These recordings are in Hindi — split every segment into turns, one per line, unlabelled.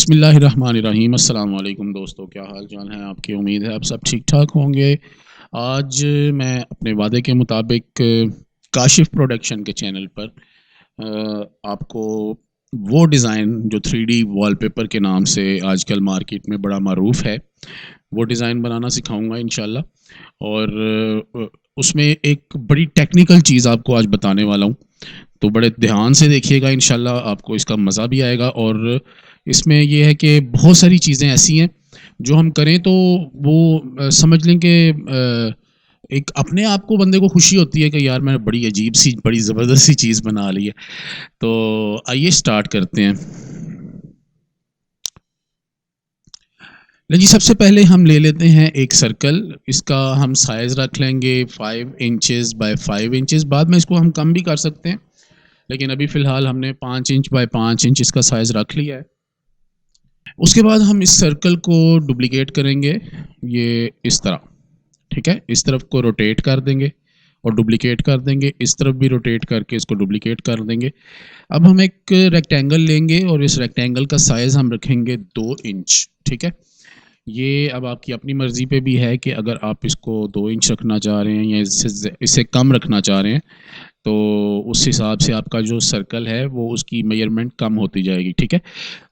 बिस्मिल्लाहिर्रहमानिर्रहीम। अस्सलाम वालेकुम दोस्तों, क्या हाल चाल है आपकी? उम्मीद है आप सब ठीक ठाक होंगे। आज मैं अपने वादे के मुताबिक काशिफ प्रोडक्शन के चैनल पर आपको वो डिज़ाइन जो 3D वॉलपेपर के नाम से आजकल मार्केट में बड़ा मरूफ है, वो डिज़ाइन बनाना सिखाऊंगा इंशाल्लाह। और उसमें एक बड़ी टेक्निकल चीज़ आपको आज बताने वाला हूँ, तो बड़े ध्यान से देखिएगा, इंशाल्लाह आपको इसका मज़ा भी आएगा। और इसमें ये है कि बहुत सारी चीज़ें ऐसी हैं जो हम करें तो वो समझ लें कि एक अपने आप को बंदे को खुशी होती है कि यार मैंने बड़ी अजीब सी बड़ी ज़बरदस्त सी चीज़ बना ली है। तो आइए स्टार्ट करते हैं। जी, सबसे पहले हम ले लेते हैं एक सर्कल। इसका हम साइज़ रख लेंगे 5 इंचेस बाय 5 इंचेस। बाद में इसको हम कम भी कर सकते हैं, लेकिन अभी फ़िलहाल हमने 5 इंच बाय 5 इंच इसका साइज़ रख लिया है। उसके बाद हम इस सर्कल को डुप्लिकेट करेंगे, ये इस तरह, ठीक है। इस तरफ को रोटेट कर देंगे और डुप्लिकेट कर देंगे, इस तरफ भी रोटेट करके इसको डुप्लिकेट कर देंगे। अब हम एक रेक्टेंगल लेंगे और इस रेक्टेंगल का साइज़ हम रखेंगे 2 इंच, ठीक है। ये अब आपकी अपनी मर्ज़ी पे भी है कि अगर आप इसको 2 इंच रखना चाह रहे हैं या इससे कम रखना चाह रहे हैं, तो उस हिसाब से आपका जो सर्कल है वो उसकी मेजरमेंट कम होती जाएगी, ठीक है।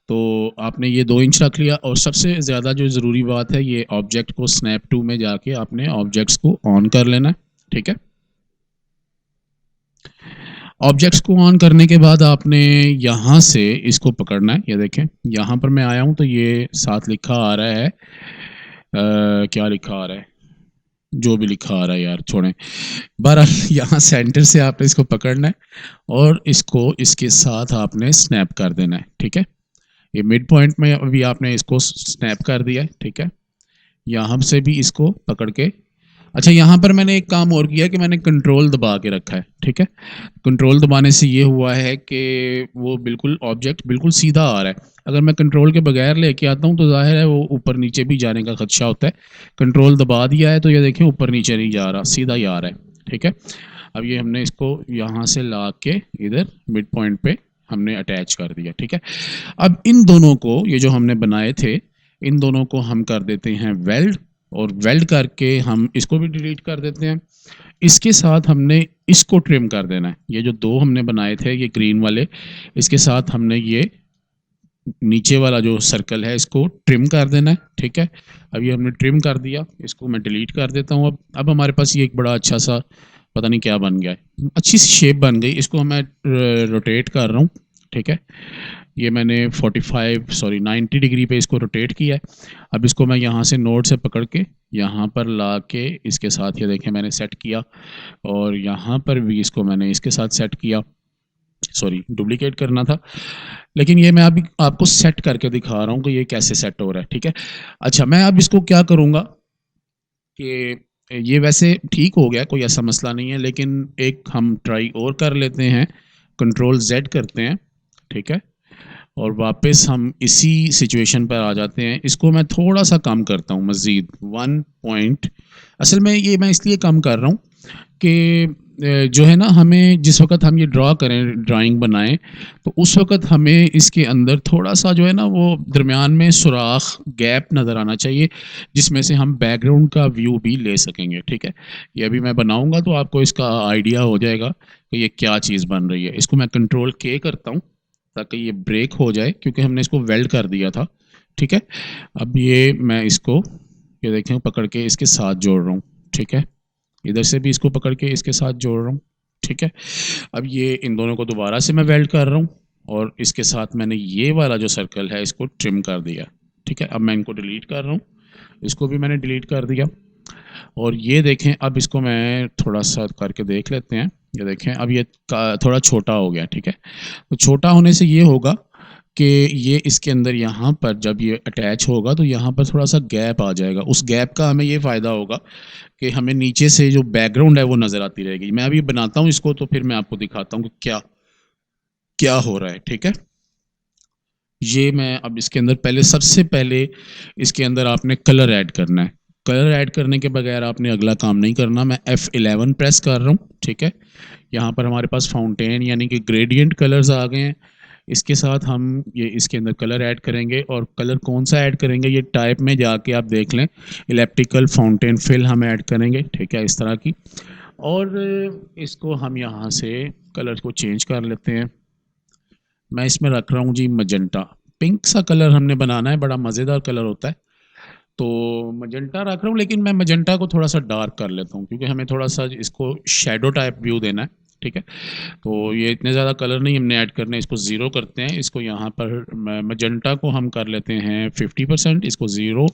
तो आपने ये 2 इंच रख लिया। और सबसे ज़्यादा जो ज़रूरी बात है, ये ऑब्जेक्ट को स्नैप टू में जाके आपने ऑब्जेक्ट्स को ऑन कर लेना है, ठीक है। ऑब्जेक्ट्स को ऑन करने के बाद आपने यहाँ से इसको पकड़ना है। ये देखें, यहाँ पर मैं आया हूँ तो ये साथ लिखा आ रहा है, क्या लिखा आ रहा है, जो भी लिखा आ रहा है यार छोड़ें। बहरहाल यहाँ सेंटर से आपने इसको पकड़ना है और इसको इसके साथ आपने स्नैप कर देना है, ठीक है। ये मिड पॉइंट में अभी आपने इसको स्नैप कर दिया है, ठीक है। यहाँ से भी इसको पकड़ के, अच्छा यहाँ पर मैंने एक काम और किया कि मैंने कंट्रोल दबा के रखा है, ठीक है। कंट्रोल दबाने से ये हुआ है कि वो बिल्कुल ऑब्जेक्ट बिल्कुल सीधा आ रहा है। अगर मैं कंट्रोल के बगैर लेके आता हूँ तो जाहिर है वो ऊपर नीचे भी जाने का खदशा होता है। कंट्रोल दबा दिया है तो ये देखें ऊपर नीचे नहीं जा रहा, सीधा ही आ रहा है, ठीक है। अब ये हमने इसको यहाँ से ला के इधर मिड पॉइंट पे हमने अटैच कर दिया, ठीक है। अब इन दोनों को, ये जो हमने बनाए थे, इन दोनों को हम कर देते हैं वेल्ड, और वेल्ड करके हम इसको भी डिलीट कर देते हैं। इसके साथ हमने इसको ट्रिम कर देना है। ये जो दो हमने बनाए थे ये ग्रीन वाले, इसके साथ हमने ये नीचे वाला जो सर्कल है इसको ट्रिम कर देना है, ठीक है। अब ये हमने ट्रिम कर दिया, इसको मैं डिलीट कर देता हूँ। अब हमारे पास ये एक बड़ा अच्छा सा पता नहीं क्या बन गया है, अच्छी सी शेप बन गई। इसको मैं रोटेट कर रहा हूँ, ठीक है। ये मैंने 90 डिग्री पे इसको रोटेट किया है। अब इसको मैं यहाँ से नोड से पकड़ के यहाँ पर ला के इसके साथ, ये देखें मैंने सेट किया, और यहाँ पर भी इसको मैंने इसके साथ सेट किया। सॉरी, डुप्लीकेट करना था, लेकिन ये मैं अभी आपको सेट करके दिखा रहा हूँ कि ये कैसे सेट हो रहा है, ठीक है। अच्छा, मैं अब इसको क्या करूँगा कि ये वैसे ठीक हो गया, कोई ऐसा मसला नहीं है, लेकिन एक हम ट्राई और कर लेते हैं। कंट्रोल Z करते हैं, ठीक है, और वापस हम इसी सिचुएशन पर आ जाते हैं। इसको मैं थोड़ा सा कम करता हूँ, मज़ीद 1 पॉइंट। असल में ये मैं इसलिए कम कर रहा हूँ कि जो है ना, हमें जिस वक्त हम ये ड्रा करें, ड्राइंग बनाएं, तो उस वक्त हमें इसके अंदर थोड़ा सा जो है ना वो दरमियान में सुराख, गैप नज़र आना चाहिए, जिसमें से हम बैकग्राउंड का व्यू भी ले सकेंगे, ठीक है। ये अभी मैं बनाऊँगा तो आपको इसका आइडिया हो जाएगा कि ये क्या चीज़ बन रही है। इसको मैं कंट्रोल K करता हूँ ताकि ये ब्रेक हो जाए, क्योंकि हमने इसको वेल्ड कर दिया था, ठीक है। अब ये मैं इसको, ये देखें, पकड़ के इसके साथ जोड़ रहा हूँ, ठीक है। इधर से भी इसको पकड़ के इसके साथ जोड़ रहा हूँ, ठीक है। अब ये इन दोनों को दोबारा से मैं वेल्ड कर रहा हूँ, और इसके साथ मैंने ये वाला जो सर्कल है इसको ट्रिम कर दिया, ठीक है। अब मैं इनको डिलीट कर रहा हूँ, इसको भी मैंने डिलीट कर दिया। और ये देखें, अब इसको मैं थोड़ा सा करके देख लेते हैं। ये देखें, अब ये थोड़ा छोटा हो गया, ठीक है। तो छोटा होने से ये होगा कि ये इसके अंदर यहाँ पर जब ये अटैच होगा तो यहाँ पर थोड़ा सा गैप आ जाएगा। उस गैप का हमें ये फ़ायदा होगा कि हमें नीचे से जो बैकग्राउंड है वो नज़र आती रहेगी। मैं अभी बनाता हूँ इसको तो फिर मैं आपको दिखाता हूँ कि क्या क्या हो रहा है, ठीक है। ये मैं अब इसके अंदर सबसे पहले इसके अंदर आपने कलर ऐड करना है। कलर ऐड करने के बगैर आपने अगला काम नहीं करना। मैं F11 प्रेस कर रहा हूँ, ठीक है। यहाँ पर हमारे पास फाउंटेन यानी कि ग्रेडियंट कलर्स आ गए हैं। इसके साथ हम ये इसके अंदर कलर ऐड करेंगे, और कलर कौन सा ऐड करेंगे ये टाइप में जाके आप देख लें, इलेप्टिकल फाउंटेन फिल हम ऐड करेंगे, ठीक है, इस तरह की। और इसको हम यहाँ से कलर को चेंज कर लेते हैं। मैं इसमें रख रहा हूँ जी मजेंटा, पिंक सा कलर हमने बनाना है, बड़ा मज़ेदार कलर होता है। तो मजेंटा रख रहा हूँ, लेकिन मैं मजेंटा को थोड़ा सा डार्क कर लेता हूँ क्योंकि हमें थोड़ा सा इसको शेडो टाइप व्यू देना है, ठीक है। तो ये इतने ज़्यादा कलर नहीं हमने ऐड करने, इसको ज़ीरो करते हैं। इसको यहाँ पर मजेंटा को हम कर लेते हैं 50%, इसको ज़ीरो,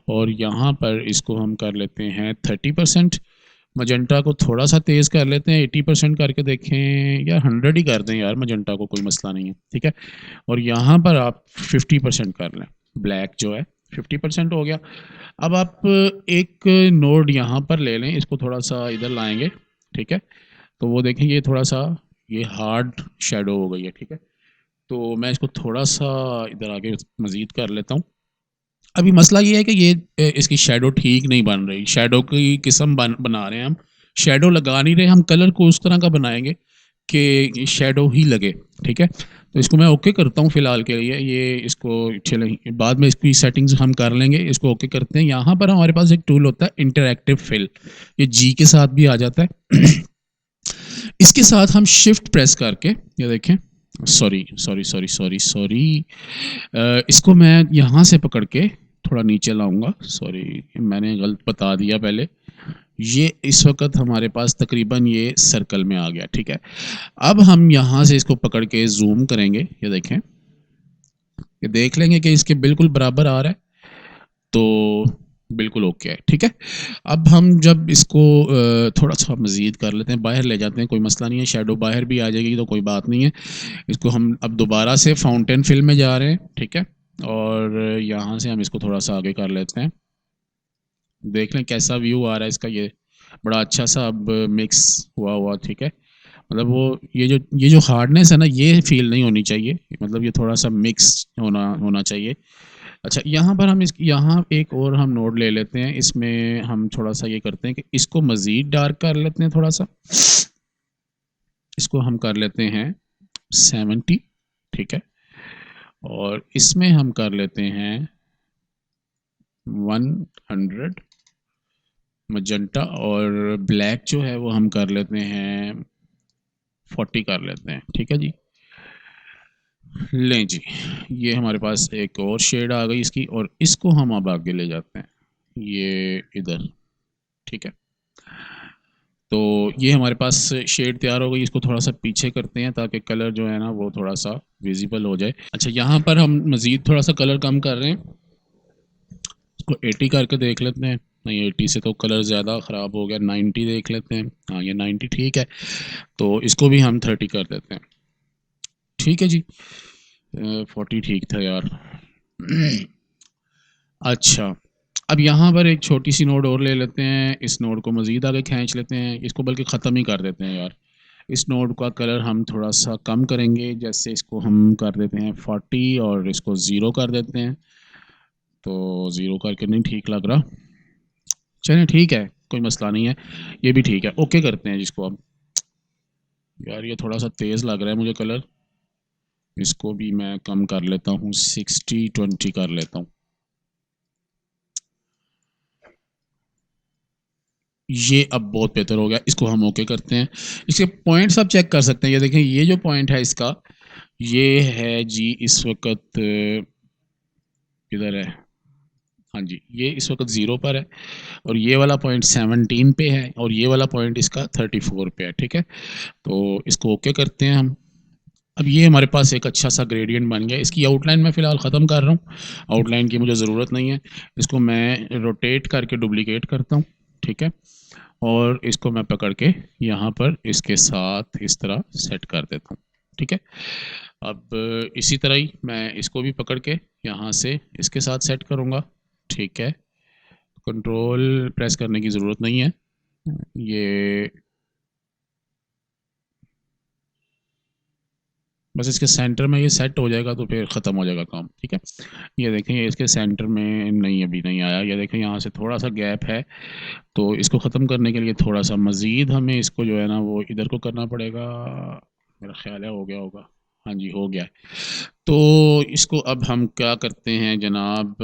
और यहाँ पर इसको हम कर लेते हैं 30%। मजेंटा को थोड़ा सा तेज़ कर लेते हैं, 80% करके देखें, या 100 ही कर दें यार, मजेंटा को कोई मसला नहीं है, ठीक है। और यहाँ पर आप 50% कर लें, ब्लैक जो है 50% हो गया। अब आप एक नोड यहाँ पर ले लें, इसको थोड़ा सा इधर लाएंगे, ठीक है। तो वो देखें ये थोड़ा सा ये हार्ड शेडो हो गई है, ठीक है। तो मैं इसको थोड़ा सा इधर आगे मज़ीद कर लेता हूँ। अभी मसला ये है कि ये इसकी शेडो ठीक नहीं बन रही, शेडो की किस्म बना रहे हैं हम, शेडो लगा नहीं रहे हम, कलर को उस तरह का बनाएंगे कि शेडो ही लगे, ठीक है। तो इसको मैं ओके करता हूँ फ़िलहाल के लिए, ये इसको चले बाद में इसकी सेटिंग्स हम कर लेंगे। इसको ओके करते हैं। यहाँ पर हमारे पास एक टूल होता है इंटरैक्टिव फिल, ये जी के साथ भी आ जाता है। इसके साथ हम शिफ्ट प्रेस करके, ये देखें, sorry sorry sorry sorry sorry, इसको मैं यहाँ से पकड़ के थोड़ा नीचे लाऊंगा, सॉरी मैंने गलत बता दिया पहले। ये इस वक्त हमारे पास तकरीबन ये सर्कल में आ गया, ठीक है। अब हम यहाँ से इसको पकड़ के जूम करेंगे, ये देखें, ये देख लेंगे कि इसके बिल्कुल बराबर आ रहा है, तो बिल्कुल ओके है, ठीक है। अब हम जब इसको थोड़ा सा मज़ीद कर लेते हैं, बाहर ले जाते हैं, कोई मसला नहीं है, शेडो बाहर भी आ जाएगी तो कोई बात नहीं है। इसको हम अब दोबारा से फाउंटेन फिल में जा रहे हैं, ठीक है। और यहाँ से हम इसको थोड़ा सा आगे कर लेते हैं, देख लें कैसा व्यू आ रहा है इसका, ये बड़ा अच्छा सा अब मिक्स हुआ हुआ, ठीक है। मतलब वो ये जो हार्डनेस है ना, ये फील नहीं होनी चाहिए, मतलब ये थोड़ा सा मिक्स होना होना चाहिए। अच्छा, यहाँ पर हम इस यहाँ एक और हम नोड ले लेते हैं, इसमें हम थोड़ा सा ये करते हैं कि इसको मज़ीद डार्क कर लेते हैं थोड़ा सा, इसको हम कर लेते हैं 70, ठीक है। और इसमें हम कर लेते हैं 100 मजेंटा, और ब्लैक जो है वो हम कर लेते हैं 40 कर लेते हैं, ठीक है जी। लें जी, ये हमारे पास एक और शेड आ गई इसकी, और इसको हम अब आगे ले जाते हैं, ये इधर, ठीक है। तो ये हमारे पास शेड तैयार हो गई, इसको थोड़ा सा पीछे करते हैं ताकि कलर जो है ना वो थोड़ा सा विजिबल हो जाए। अच्छा, यहाँ पर हम मज़ीद थोड़ा सा कलर कम कर रहे हैं, इसको 80 करके देख लेते हैं। नहीं, 80 से तो कलर ज़्यादा ख़राब हो गया, 90 देख लेते हैं। हाँ, ये 90 ठीक है, तो इसको भी हम 30 कर देते हैं, ठीक है जी। 40 ठीक था यार। अच्छा, अब यहाँ पर एक छोटी सी नोड और ले लेते हैं, इस नोड को मज़ीद आगे खींच लेते हैं, इसको बल्कि ख़त्म ही कर देते हैं यार। इस नोड का कलर हम थोड़ा सा कम करेंगे, जैसे इसको हम कर देते हैं 40 और इसको 0 कर देते हैं। तो 0 करके नहीं ठीक लग रहा, चलिए ठीक है, कोई मसला नहीं है, ये भी ठीक है, ओके करते हैं जिसको अब। यार ये थोड़ा सा तेज़ लग रहा है मुझे कलर, इसको भी मैं कम कर लेता हूँ, 60-20 कर लेता हूँ। ये अब बहुत बेहतर हो गया, इसको हम ओके करते हैं। इसके पॉइंट्स आप चेक कर सकते हैं, ये देखें, ये जो पॉइंट है इसका, ये है जी इस वक्त किधर है, हाँ जी, ये इस वक्त 0 पर है, और ये वाला पॉइंट 17 पे है, और ये वाला पॉइंट इसका 34 पे है, ठीक है। तो इसको ओके करते हैं हम। अब ये हमारे पास एक अच्छा सा ग्रेडियंट बन गया। इसकी आउटलाइन मैं फ़िलहाल ख़त्म कर रहा हूँ, आउटलाइन की मुझे ज़रूरत नहीं है। इसको मैं रोटेट करके डुप्लीकेट करता हूँ, ठीक है। और इसको मैं पकड़ के यहाँ पर इसके साथ इस तरह सेट कर देता हूँ, ठीक है। अब इसी तरह ही मैं इसको भी पकड़ के यहाँ से इसके साथ सेट करूँगा, ठीक है। कंट्रोल प्रेस करने की ज़रूरत नहीं है, ये बस इसके सेंटर में ये सेट हो जाएगा तो फिर ख़त्म हो जाएगा काम, ठीक है। ये देखें, ये इसके सेंटर में नहीं, अभी नहीं आया, ये देखें यहाँ से थोड़ा सा गैप है, तो इसको ख़त्म करने के लिए थोड़ा सा मज़ीद हमें इसको जो है ना वो इधर को करना पड़ेगा, मेरा ख्याल है हो गया होगा। हाँ जी, हो गया है। तो इसको अब हम क्या करते हैं जनाब,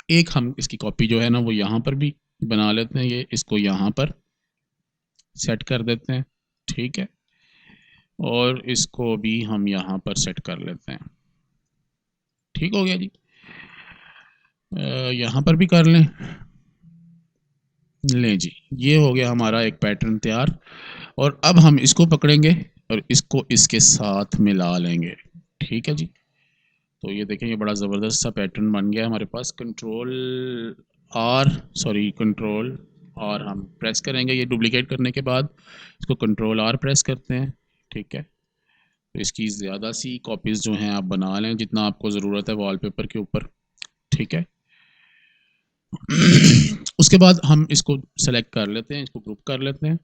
एक हम इसकी कॉपी जो है ना वो यहाँ पर भी बना लेते हैं, ये इसको यहाँ पर सेट कर देते हैं, ठीक है। और इसको भी हम यहाँ पर सेट कर लेते हैं, ठीक हो गया जी। यहाँ पर भी कर लें, लें जी, ये हो गया हमारा एक पैटर्न तैयार। और अब हम इसको पकड़ेंगे और इसको इसके साथ मिला लेंगे, ठीक है जी। तो ये देखें, ये बड़ा ज़बरदस्त सा पैटर्न बन गया हमारे पास। कंट्रोल आर हम प्रेस करेंगे, ये डुप्लीकेट करने के बाद इसको कंट्रोल आर प्रेस करते हैं, ठीक है। तो इसकी ज़्यादा सी कॉपीज़ जो हैं आप बना लें जितना आपको ज़रूरत है वॉलपेपर के ऊपर, ठीक है। उसके बाद हम इसको सेलेक्ट कर लेते हैं, इसको ग्रुप कर लेते हैं,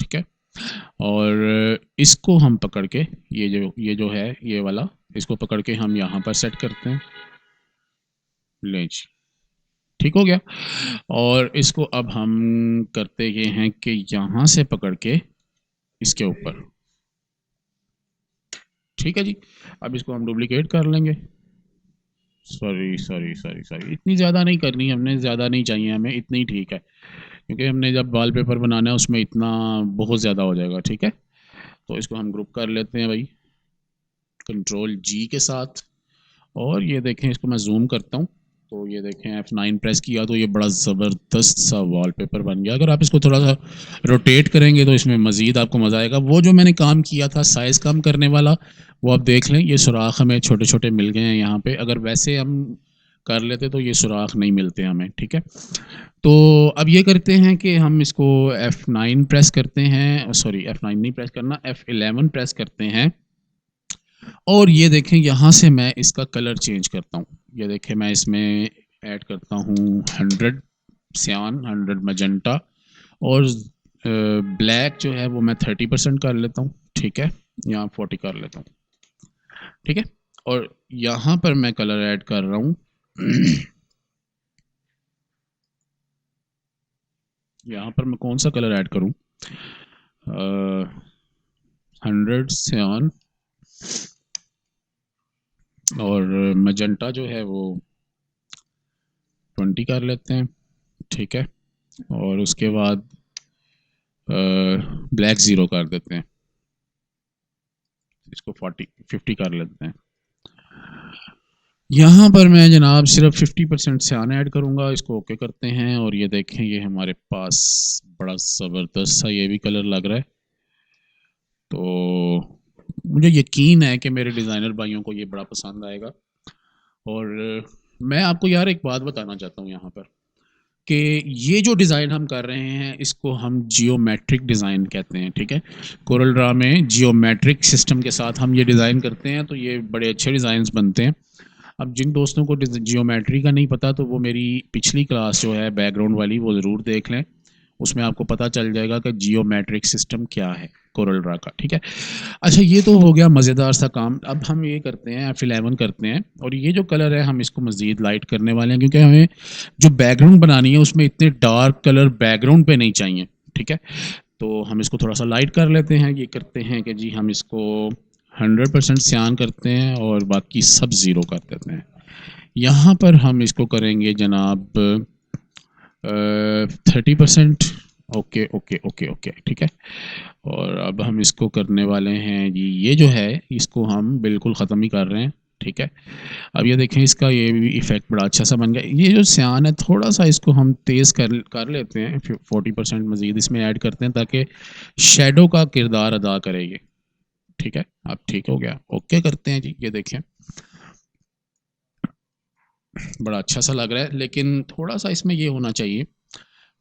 ठीक है। और इसको हम पकड़ के ये जो है ये वाला, इसको पकड़ के हम यहाँ पर सेट करते हैं, लें जी, ठीक हो गया। और इसको अब हम करते ये हैं कि यहाँ से पकड़ के इसके ऊपर, ठीक है जी। अब इसको हम डुप्लीकेट कर लेंगे। सॉरी, इतनी ज़्यादा नहीं करनी, हमने ज़्यादा नहीं चाहिए, हमें इतनी ठीक है, क्योंकि हमने जब वॉलपेपर बनाना है उसमें इतना बहुत ज़्यादा हो जाएगा, ठीक है। तो इसको हम ग्रुप कर लेते हैं भाई, कंट्रोल जी के साथ। और ये देखें, इसको मैं जूम करता हूँ, तो ये देखें F9 प्रेस किया तो ये बड़ा ज़बरदस्त सा वॉलपेपर बन गया। अगर आप इसको थोड़ा सा रोटेट करेंगे तो इसमें मज़ीद आपको मज़ा आएगा। वो जो मैंने काम किया था साइज़ कम करने वाला, वो आप देख लें, ये सुराख हमें छोटे छोटे मिल गए हैं यहाँ पे। अगर वैसे हम कर लेते तो ये सुराख नहीं मिलते हमें, ठीक है। तो अब ये करते हैं कि हम इसको F9 प्रेस करते हैं, सॉरी F9 नहीं प्रेस करना, F11 प्रेस करते हैं। और ये देखें, यहाँ से मैं इसका कलर चेंज करता हूँ। ये देखें, मैं इसमें ऐड करता हूँ 100 सियान, 100 मजेंटा, और ब्लैक जो है वो मैं 30% कर लेता हूँ, ठीक है। यहाँ 40 कर लेता हूँ, ठीक है। और यहाँ पर मैं कलर ऐड कर रहा हूँ यहाँ पर मैं कौन सा कलर ऐड करूँ, 100 सियान, और मजेंटा जो है वो 20 कर लेते हैं, ठीक है। और उसके बाद ब्लैक ज़ीरो कर देते हैं, इसको 50 कर लेते हैं। यहाँ पर मैं जनाब सिर्फ 50% सियान ऐड करूँगा, इसको ओके करते हैं। और ये देखें, ये हमारे पास बड़ा ज़बरदस्त सा ये भी कलर लग रहा है। तो मुझे यकीन है कि मेरे डिज़ाइनर भाइयों को ये बड़ा पसंद आएगा। और मैं आपको यार एक बात बताना चाहता हूँ यहाँ पर, कि ये जो डिज़ाइन हम कर रहे हैं इसको हम जियोमेट्रिक डिज़ाइन कहते हैं, ठीक है। कोरल ड्रा में जियोमेट्रिक सिस्टम के साथ हम ये डिज़ाइन करते हैं, तो ये बड़े अच्छे डिज़ाइंस बनते हैं। अब जिन दोस्तों को जियोमेट्री का नहीं पता, तो वो मेरी पिछली क्लास जो है बैकग्राउंड वाली वो ज़रूर देख लें, उसमें आपको पता चल जाएगा कि जियोमेट्रिक सिस्टम क्या है कोरल ड्रा का, ठीक है। अच्छा, ये तो हो गया मज़ेदार सा काम। अब हम ये करते हैं F11 करते हैं, और ये जो कलर है हम इसको मज़ीद लाइट करने वाले हैं, क्योंकि हमें जो बैकग्राउंड बनानी है उसमें इतने डार्क कलर बैकग्राउंड पे नहीं चाहिए, ठीक है। तो हम इसको थोड़ा सा लाइट कर लेते हैं। ये करते हैं कि जी हम इसको 100% सियान करते हैं और बाकी सब ज़ीरो कर देते हैं। यहाँ पर हम इसको करेंगे जनाब 30%, ओके ओके ओके ओके, ठीक है। और अब हम इसको करने वाले हैं जी, ये जो है इसको हम बिल्कुल ख़त्म ही कर रहे हैं, ठीक है। अब ये देखें, इसका ये भी इफ़ेक्ट बड़ा अच्छा सा बन गया। ये जो सियान है थोड़ा सा इसको हम तेज़ कर लेते हैं, 40% मज़ीद इसमें ऐड करते हैं ताकि शेडो का किरदार अदा करे ये, ठीक है। अब ठीक हो गया, ओके करते हैं जी। ये देखें, बड़ा अच्छा सा लग रहा है, लेकिन थोड़ा सा इसमें ये होना चाहिए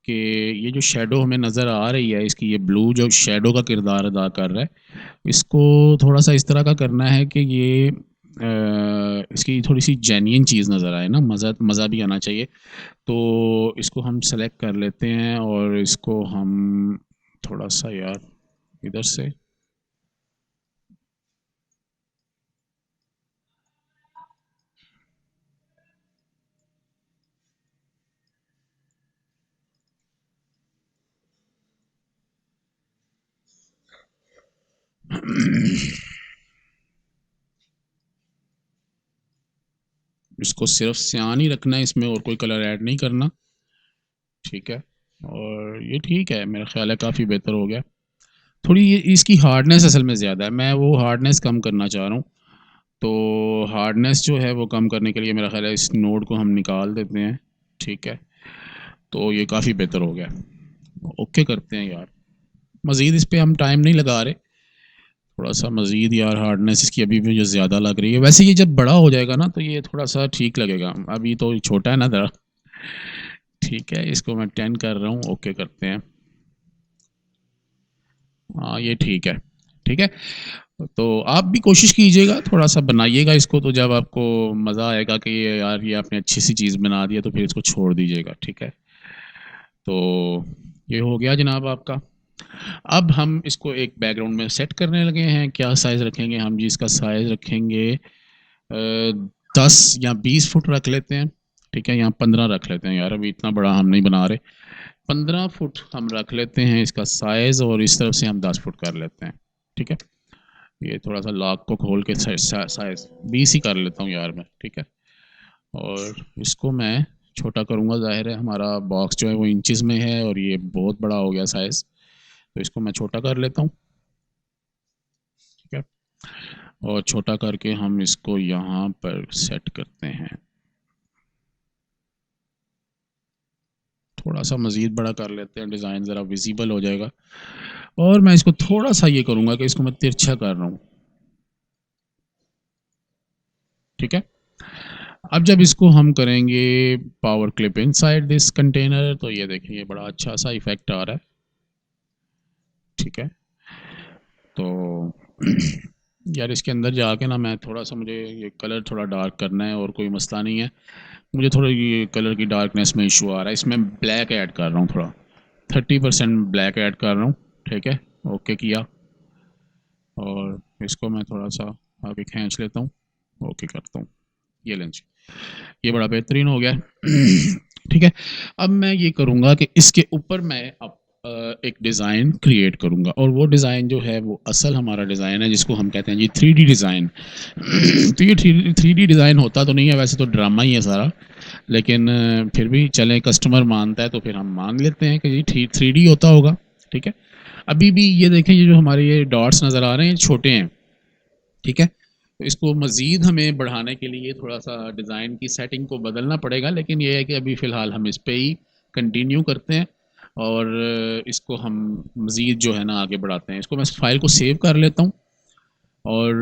कि ये जो शेडो हमें नज़र आ रही है इसकी, ये ब्लू जो शेडो का किरदार अदा कर रहा है, इसको थोड़ा सा इस तरह का करना है कि ये इसकी थोड़ी सी जेन्युइन चीज़ नज़र आए ना, मज़ा मज़ा भी आना चाहिए। तो इसको हम सेलेक्ट कर लेते हैं और इसको हम थोड़ा सा यार इधर से, इसको सिर्फ सियान ही रखना है, इसमें और कोई कलर ऐड नहीं करना, ठीक है। और ये ठीक है, मेरा ख्याल है काफ़ी बेहतर हो गया। थोड़ी ये इसकी हार्डनेस असल में ज़्यादा है, मैं वो हार्डनेस कम करना चाह रहा हूँ। तो हार्डनेस जो है वो कम करने के लिए मेरा ख्याल है इस नोड को हम निकाल देते हैं, ठीक है। तो ये काफ़ी बेहतर हो गया। ओके करते हैं यार, मज़ीद इस पर हम टाइम नहीं लगा रहे, थोड़ा सा मज़ीद यार हार्डनेस इसकी अभी भी मुझे ज़्यादा लग रही है। वैसे ये जब बड़ा हो जाएगा ना तो ये थोड़ा सा ठीक लगेगा, अभी तो छोटा है ना ज़रा, ठीक है। इसको मैं 10 कर रहा हूँ, ओके करते हैं। हाँ ये ठीक है, ठीक है। तो आप भी कोशिश कीजिएगा, थोड़ा सा बनाइएगा इसको, तो जब आपको मज़ा आएगा कि ये यार ये आपने अच्छी सी चीज़ बना दी है, तो फिर इसको छोड़ दीजिएगा, ठीक है। तो ये हो गया जनाब आपका। अब हम इसको एक बैकग्राउंड में सेट करने लगे हैं। क्या साइज़ रखेंगे हम जी? इसका साइज़ रखेंगे 10 या 20 फुट रख लेते हैं, ठीक है। यहाँ 15 रख लेते हैं यार, अभी इतना बड़ा हम नहीं बना रहे। 15 फुट हम रख लेते हैं इसका साइज़, और इस तरफ से हम 10 फुट कर लेते हैं, ठीक है। ये थोड़ा सा लॉक को खोल के साइज़ 20 ही कर लेता हूँ यार मैं, ठीक है। और इसको मैं छोटा करूँगा, ज़ाहिर है हमारा बॉक्स जो है वो इंचज़ में है और ये बहुत बड़ा हो गया साइज़, तो इसको मैं छोटा कर लेता हूँ, ठीक है। और छोटा करके हम इसको यहाँ पर सेट करते हैं, थोड़ा सा मज़ीद बड़ा कर लेते हैं, डिज़ाइन ज़रा विजिबल हो जाएगा। और मैं इसको थोड़ा सा ये करूँगा कि इसको मैं तिरछा कर रहा हूँ, ठीक है। अब जब इसको हम करेंगे power clip inside this container, तो ये देखिए ये बड़ा अच्छा सा इफेक्ट आ रहा है, ठीक है। तो यार इसके अंदर जाके ना मैं थोड़ा सा, मुझे ये कलर थोड़ा डार्क करना है, और कोई मसला नहीं है, मुझे थोड़ा ये कलर की डार्कनेस में इशू आ रहा है। इसमें ब्लैक ऐड कर रहा हूँ, थोड़ा 30% ब्लैक ऐड कर रहा हूँ, ठीक है। ओके किया, और इसको मैं थोड़ा सा आगे खींच लेता हूँ, ओके करता हूँ। ये लेंस, ये बड़ा बेहतरीन हो गया ठीक है। अब मैं ये करूँगा कि इसके ऊपर मैं अब एक डिज़ाइन क्रिएट करूँगा, और वो डिज़ाइन जो है वो असल हमारा डिज़ाइन है, जिसको हम कहते हैं जी 3D डिज़ाइन तो ये 3D डिज़ाइन होता तो नहीं है, वैसे तो ड्रामा ही है सारा, लेकिन फिर भी चलें, कस्टमर मानता है तो फिर हम मान लेते हैं कि जी 3D होता होगा, ठीक है। अभी भी ये देखें, ये जो हमारे ये डॉट्स नज़र आ रहे हैं छोटे हैं, ठीक है। तो इसको मज़ीद हमें बढ़ाने के लिए थोड़ा सा डिज़ाइन की सेटिंग को बदलना पड़ेगा, लेकिन ये है कि अभी फ़िलहाल हम इस पे ही कंटिन्यू करते हैं, और इसको हम मज़ीद जो है ना आगे बढ़ाते हैं। इसको मैं फ़ाइल को सेव कर लेता हूँ, और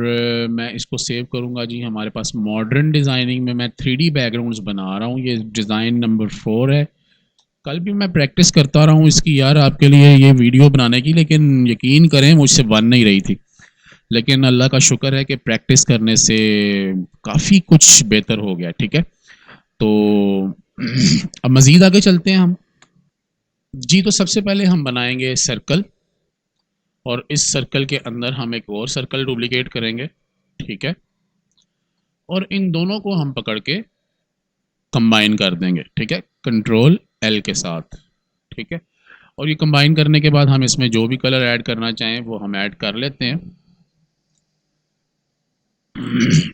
मैं इसको सेव करूँगा जी, हमारे पास मॉडर्न डिज़ाइनिंग में मैं 3D बैकग्राउंड्स बना रहा हूँ, ये डिज़ाइन नंबर 4 है। कल भी मैं प्रैक्टिस करता रहा हूँ इसकी यार आपके लिए ये वीडियो बनाने की, लेकिन यकीन करें मुझसे बन नहीं रही थी, लेकिन अल्लाह का शुक्र है कि प्रैक्टिस करने से काफ़ी कुछ बेहतर हो गया, ठीक है। तो अब मज़ीद आगे चलते हैं हम जी। तो सबसे पहले हम बनाएंगे सर्कल, और इस सर्कल के अंदर हम एक और सर्कल डुप्लीकेट करेंगे, ठीक है। और इन दोनों को हम पकड़ के कंबाइन कर देंगे, ठीक है, कंट्रोल L के साथ, ठीक है। और ये कंबाइन करने के बाद हम इसमें जो भी कलर ऐड करना चाहें वो हम ऐड कर लेते हैं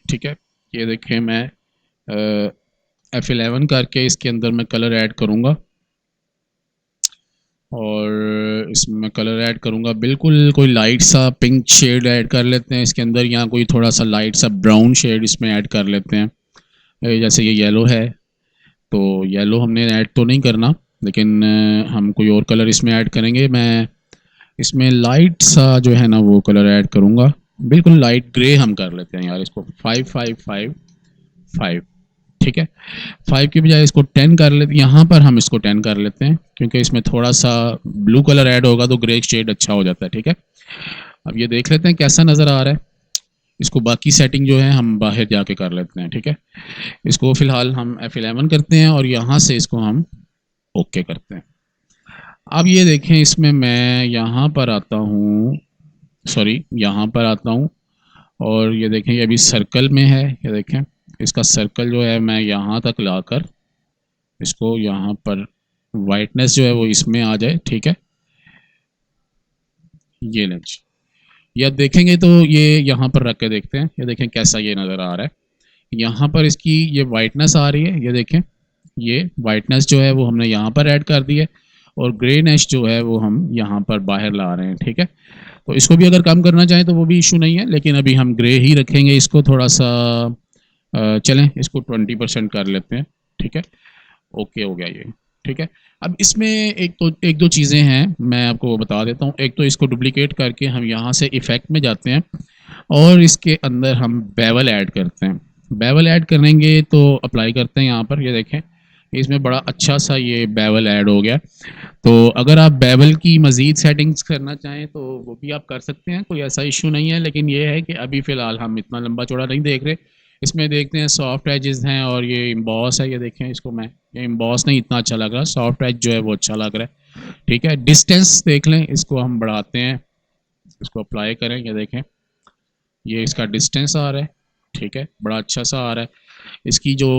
ठीक है। ये देखें, मैं F11 करके इसके अंदर मैं कलर ऐड करूँगा, और इसमें कलर ऐड करूँगा बिल्कुल कोई लाइट सा पिंक शेड ऐड कर लेते हैं इसके अंदर, या कोई थोड़ा सा लाइट सा ब्राउन शेड इसमें ऐड कर लेते हैं। जैसे ये येलो है, तो येलो हमने ऐड तो नहीं करना, लेकिन हम कोई और कलर इसमें ऐड करेंगे। मैं इसमें लाइट सा जो है ना वो कलर ऐड करूँगा, बिल्कुल लाइट ग्रे हम कर लेते हैं यार इसको 5 ठीक है। 5 की बजाय इसको 10 कर लेते हैं, यहाँ पर हम इसको 10 कर लेते हैं, क्योंकि इसमें थोड़ा सा ब्लू कलर ऐड होगा तो ग्रे शेड अच्छा हो जाता है, ठीक है। अब ये देख लेते हैं कैसा नज़र आ रहा है। इसको बाकी सेटिंग जो है हम बाहर जाके कर लेते हैं, ठीक है। इसको फ़िलहाल हम F11 करते हैं, और यहाँ से इसको हम ओके करते हैं। अब ये देखें, इसमें मैं यहाँ पर आता हूँ, सॉरी यहाँ पर आता हूँ, और ये देखें ये अभी सर्कल में है, ये देखें इसका सर्कल जो है मैं यहाँ तक लाकर इसको यहाँ पर वाइटनेस जो है वो इसमें आ जाए, ठीक है। ये लें, या देखेंगे तो ये यहाँ पर रख के देखते हैं, ये देखें कैसा ये नज़र आ रहा है। यहाँ पर इसकी ये वाइटनेस आ रही है, ये देखें, ये वाइटनेस जो है वो हमने यहाँ पर ऐड कर दी है, और ग्रेनेस जो है वो हम यहाँ पर बाहर ला रहे हैं। ठीक है, तो इसको भी अगर कम करना चाहें तो वो भी इशू नहीं है, लेकिन अभी हम ग्रे ही रखेंगे इसको थोड़ा सा। चलें इसको 20% कर लेते हैं। ठीक है, ओके हो गया ये। ठीक है, अब इसमें एक दो चीज़ें हैं, मैं आपको बता देता हूँ। एक तो इसको डुप्लीकेट करके हम यहाँ से इफ़ेक्ट में जाते हैं और इसके अंदर हम बेवल ऐड करते हैं। बेवल ऐड करेंगे तो अप्लाई करते हैं यहाँ पर, ये देखें इसमें बड़ा अच्छा सा ये बेवल ऐड हो गया। तो अगर आप बेवल की मज़ीद सेटिंग्स करना चाहें तो वो भी आप कर सकते हैं, कोई ऐसा इशू नहीं है। लेकिन ये है कि अभी फ़िलहाल हम इतना लंबा चौड़ा नहीं देख रहे। इसमें देखते हैं सॉफ्ट एजेस हैं और ये इम्बॉस है, ये देखें इसको मैं, ये इम्बॉस नहीं इतना अच्छा लग रहा, सॉफ्ट एज जो है वो अच्छा लग रहा है। ठीक है, डिस्टेंस देख लें, इसको हम बढ़ाते हैं, इसको अप्लाई करें, ये देखें ये इसका डिस्टेंस आ रहा है। ठीक है, बड़ा अच्छा सा आ रहा है। इसकी जो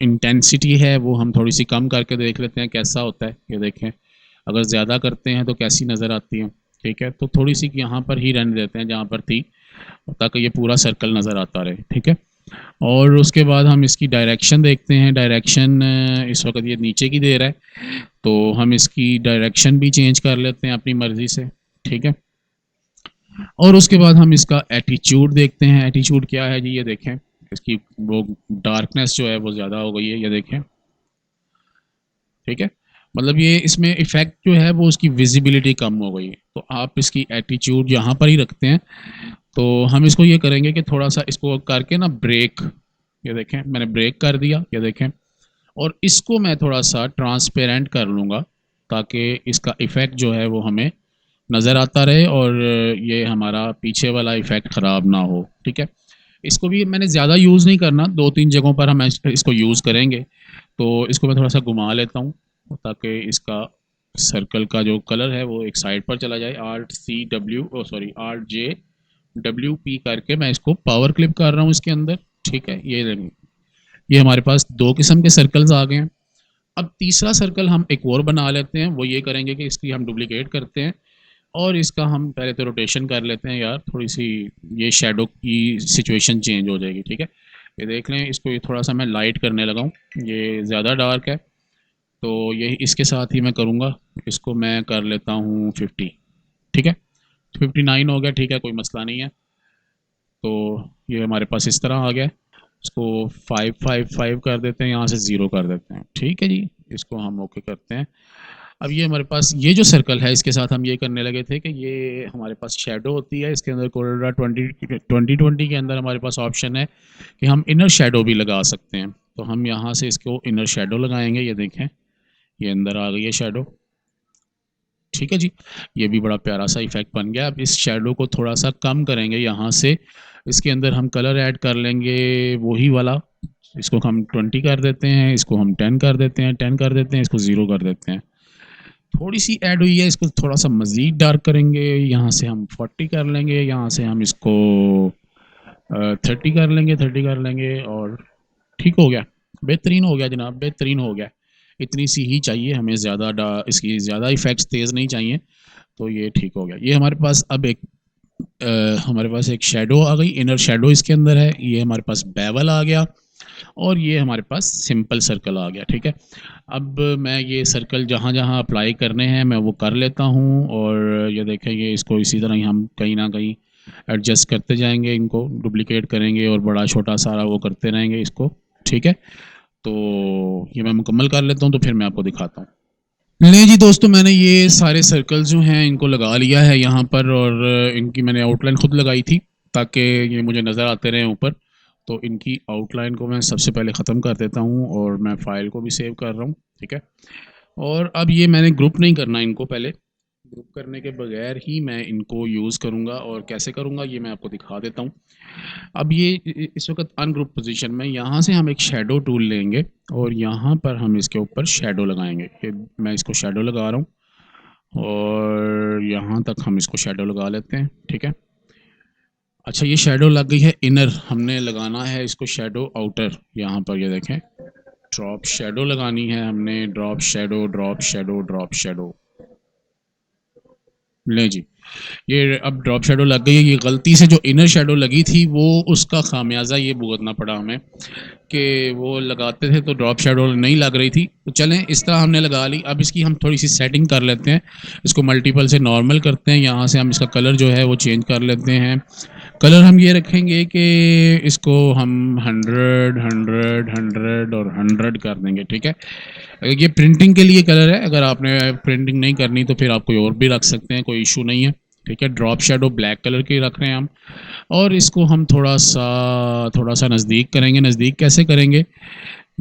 इंटेंसिटी है वो हम थोड़ी सी कम करके देख लेते हैं कैसा होता है, ये देखें अगर ज़्यादा करते हैं तो कैसी नज़र आती है। ठीक है, तो थोड़ी सी यहाँ पर ही रहने देते हैं जहाँ पर थी, ताकि ये पूरा सर्कल नज़र आता रहे। ठीक है, और उसके बाद हम इसकी डायरेक्शन देखते हैं। डायरेक्शन इस वक्त ये नीचे की दे रहा है, तो हम इसकी डायरेक्शन भी चेंज कर लेते हैं अपनी मर्ज़ी से। ठीक है, और उसके बाद हम इसका एटीट्यूड देखते हैं। एटीट्यूड क्या है जी, ये देखें इसकी वो डार्कनेस जो है वो ज़्यादा हो गई है, ये देखें। ठीक है, मतलब ये इसमें इफ़ेक्ट जो है वो उसकी विजिबिलिटी कम हो गई है। तो आप इसकी एटीट्यूड यहाँ पर ही रखते हैं। तो हम इसको ये करेंगे कि थोड़ा सा इसको करके ना ब्रेक, ये देखें मैंने ब्रेक कर दिया, ये देखें, और इसको मैं थोड़ा सा ट्रांसपेरेंट कर लूँगा ताकि इसका इफ़ेक्ट जो है वो हमें नज़र आता रहे और ये हमारा पीछे वाला इफ़ेक्ट ख़राब ना हो। ठीक है, इसको भी मैंने ज़्यादा यूज़ नहीं करना, 2-3 जगहों पर हम इसको यूज़ करेंगे। तो इसको मैं थोड़ा सा घुमा लेता हूँ ताकि इसका सर्कल का जो कलर है वो एक साइड पर चला जाए। RJ करके मैं इसको पावर क्लिप कर रहा हूँ इसके अंदर। ठीक है, ये हमारे पास 2 किस्म के सर्कल्स आ गए हैं। अब तीसरा सर्कल हम एक और बना लेते हैं, वो ये करेंगे कि इसकी हम डुप्लीकेट करते हैं और इसका हम पहले तो रोटेशन कर लेते हैं यार, थोड़ी सी ये शेडो की सिचुएशन चेंज हो जाएगी। ठीक है, ये देख लें इसको, ये थोड़ा सा मैं लाइट करने लगा हूँ, ये ज़्यादा डार्क है तो ये इसके साथ ही मैं करूँगा। इसको मैं कर लेता हूँ 50। ठीक है, 59 हो गया। ठीक है, कोई मसला नहीं है। तो ये हमारे पास इस तरह आ गया। इसको 555 कर देते हैं, यहाँ से 0 कर देते हैं। ठीक है जी, इसको हम ओके करते हैं। अब ये हमारे पास ये जो सर्कल है इसके साथ हम ये करने लगे थे कि ये हमारे पास शेडो होती है, इसके अंदर कोरोडा 2020 के अंदर हमारे पास ऑप्शन है कि हम इनर शेडो भी लगा सकते हैं। तो हम यहाँ से इसको इनर शेडो लगाएंगे, ये देखें ये अंदर आ गई है शेडो। ठीक है जी, ये भी बड़ा प्यारा सा इफेक्ट बन गया। अब इस शेडो को थोड़ा सा कम करेंगे, यहाँ से इसके अंदर हम कलर ऐड कर लेंगे वही वाला। इसको हम 20 कर देते हैं, इसको हम 10 कर देते हैं, 10 कर देते हैं, इसको 0 कर देते हैं। थोड़ी सी ऐड हुई है, इसको थोड़ा सा मज़ीद डार्क करेंगे, यहाँ से हम 40 कर लेंगे, यहाँ से हम इसको 30 कर लेंगे, 30 कर लेंगे, और ठीक हो गया, बेहतरीन हो गया जनाब, बेहतरीन हो गया। इतनी सी ही चाहिए हमें, ज़्यादा इसकी ज़्यादा इफ़ेक्ट्स तेज़ नहीं चाहिए। तो ये ठीक हो गया। ये हमारे पास अब हमारे पास एक शेडो आ गई, इनर शेडो इसके अंदर है। ये हमारे पास बेवल आ गया और ये हमारे पास सिंपल सर्कल आ गया। ठीक है, अब मैं ये सर्कल जहाँ जहाँ अप्लाई करने हैं मैं वो कर लेता हूँ, और ये देखेंगे इसको इसी तरह ही हम कहीं ना कहीं एडजस्ट करते जाएंगे, इनको डुप्लीकेट करेंगे और बड़ा छोटा सारा वो करते रहेंगे इसको। ठीक है, तो ये मैं मुकम्मल कर लेता हूँ तो फिर मैं आपको दिखाता हूँ। ले जी दोस्तों, मैंने ये सारे सर्कल्स जो हैं इनको लगा लिया है यहाँ पर, और इनकी मैंने आउटलाइन खुद लगाई थी ताकि ये मुझे नज़र आते रहें ऊपर। तो इनकी आउटलाइन को मैं सबसे पहले ख़त्म कर देता हूँ और मैं फ़ाइल को भी सेव कर रहा हूँ। ठीक है, और अब ये मैंने ग्रुप नहीं करना इनको, पहले ग्रुप करने के बगैर ही मैं इनको यूज़ करूँगा, और कैसे करूँगा ये मैं आपको दिखा देता हूँ। अब ये इस वक्त अनग्रुप पोजीशन में, यहाँ से हम एक शेडो टूल लेंगे और यहाँ पर हम इसके ऊपर शेडो लगाएंगे। ये मैं इसको शेडो लगा रहा हूँ और यहाँ तक हम इसको शेडो लगा लेते हैं। ठीक है, अच्छा ये शेडो लग गई है इनर, हमने लगाना है इसको शेडो आउटर। यहाँ पर ये देखें ड्रॉप शेडो लगानी है हमने, drop shadow drop shadow drop shadow. ले जी, ये अब ड्रॉप शेडो लग गई है। ये गलती से जो इनर शेडो लगी थी वो उसका खामियाजा ये भुगतना पड़ा हमें कि वो लगाते थे तो ड्रॉप शेडो नहीं लग रही थी। तो चलें, इस तरह हमने लगा ली। अब इसकी हम थोड़ी सी सेटिंग कर लेते हैं, इसको मल्टीपल से नॉर्मल करते हैं। यहाँ से हम इसका कलर जो है वो चेंज कर लेते हैं। कलर हम ये रखेंगे कि इसको हम 100 100 100 और 100 कर देंगे, ठीक है। ये प्रिंटिंग के लिए कलर है, अगर आपने प्रिंटिंग नहीं करनी तो फिर आप कोई और भी रख सकते हैं, कोई इशू नहीं है, ठीक है। ड्रॉप शेडो ब्लैक कलर की रख रहे हैं हम। और इसको हम थोड़ा सा नज़दीक करेंगे। नज़दीक कैसे करेंगे,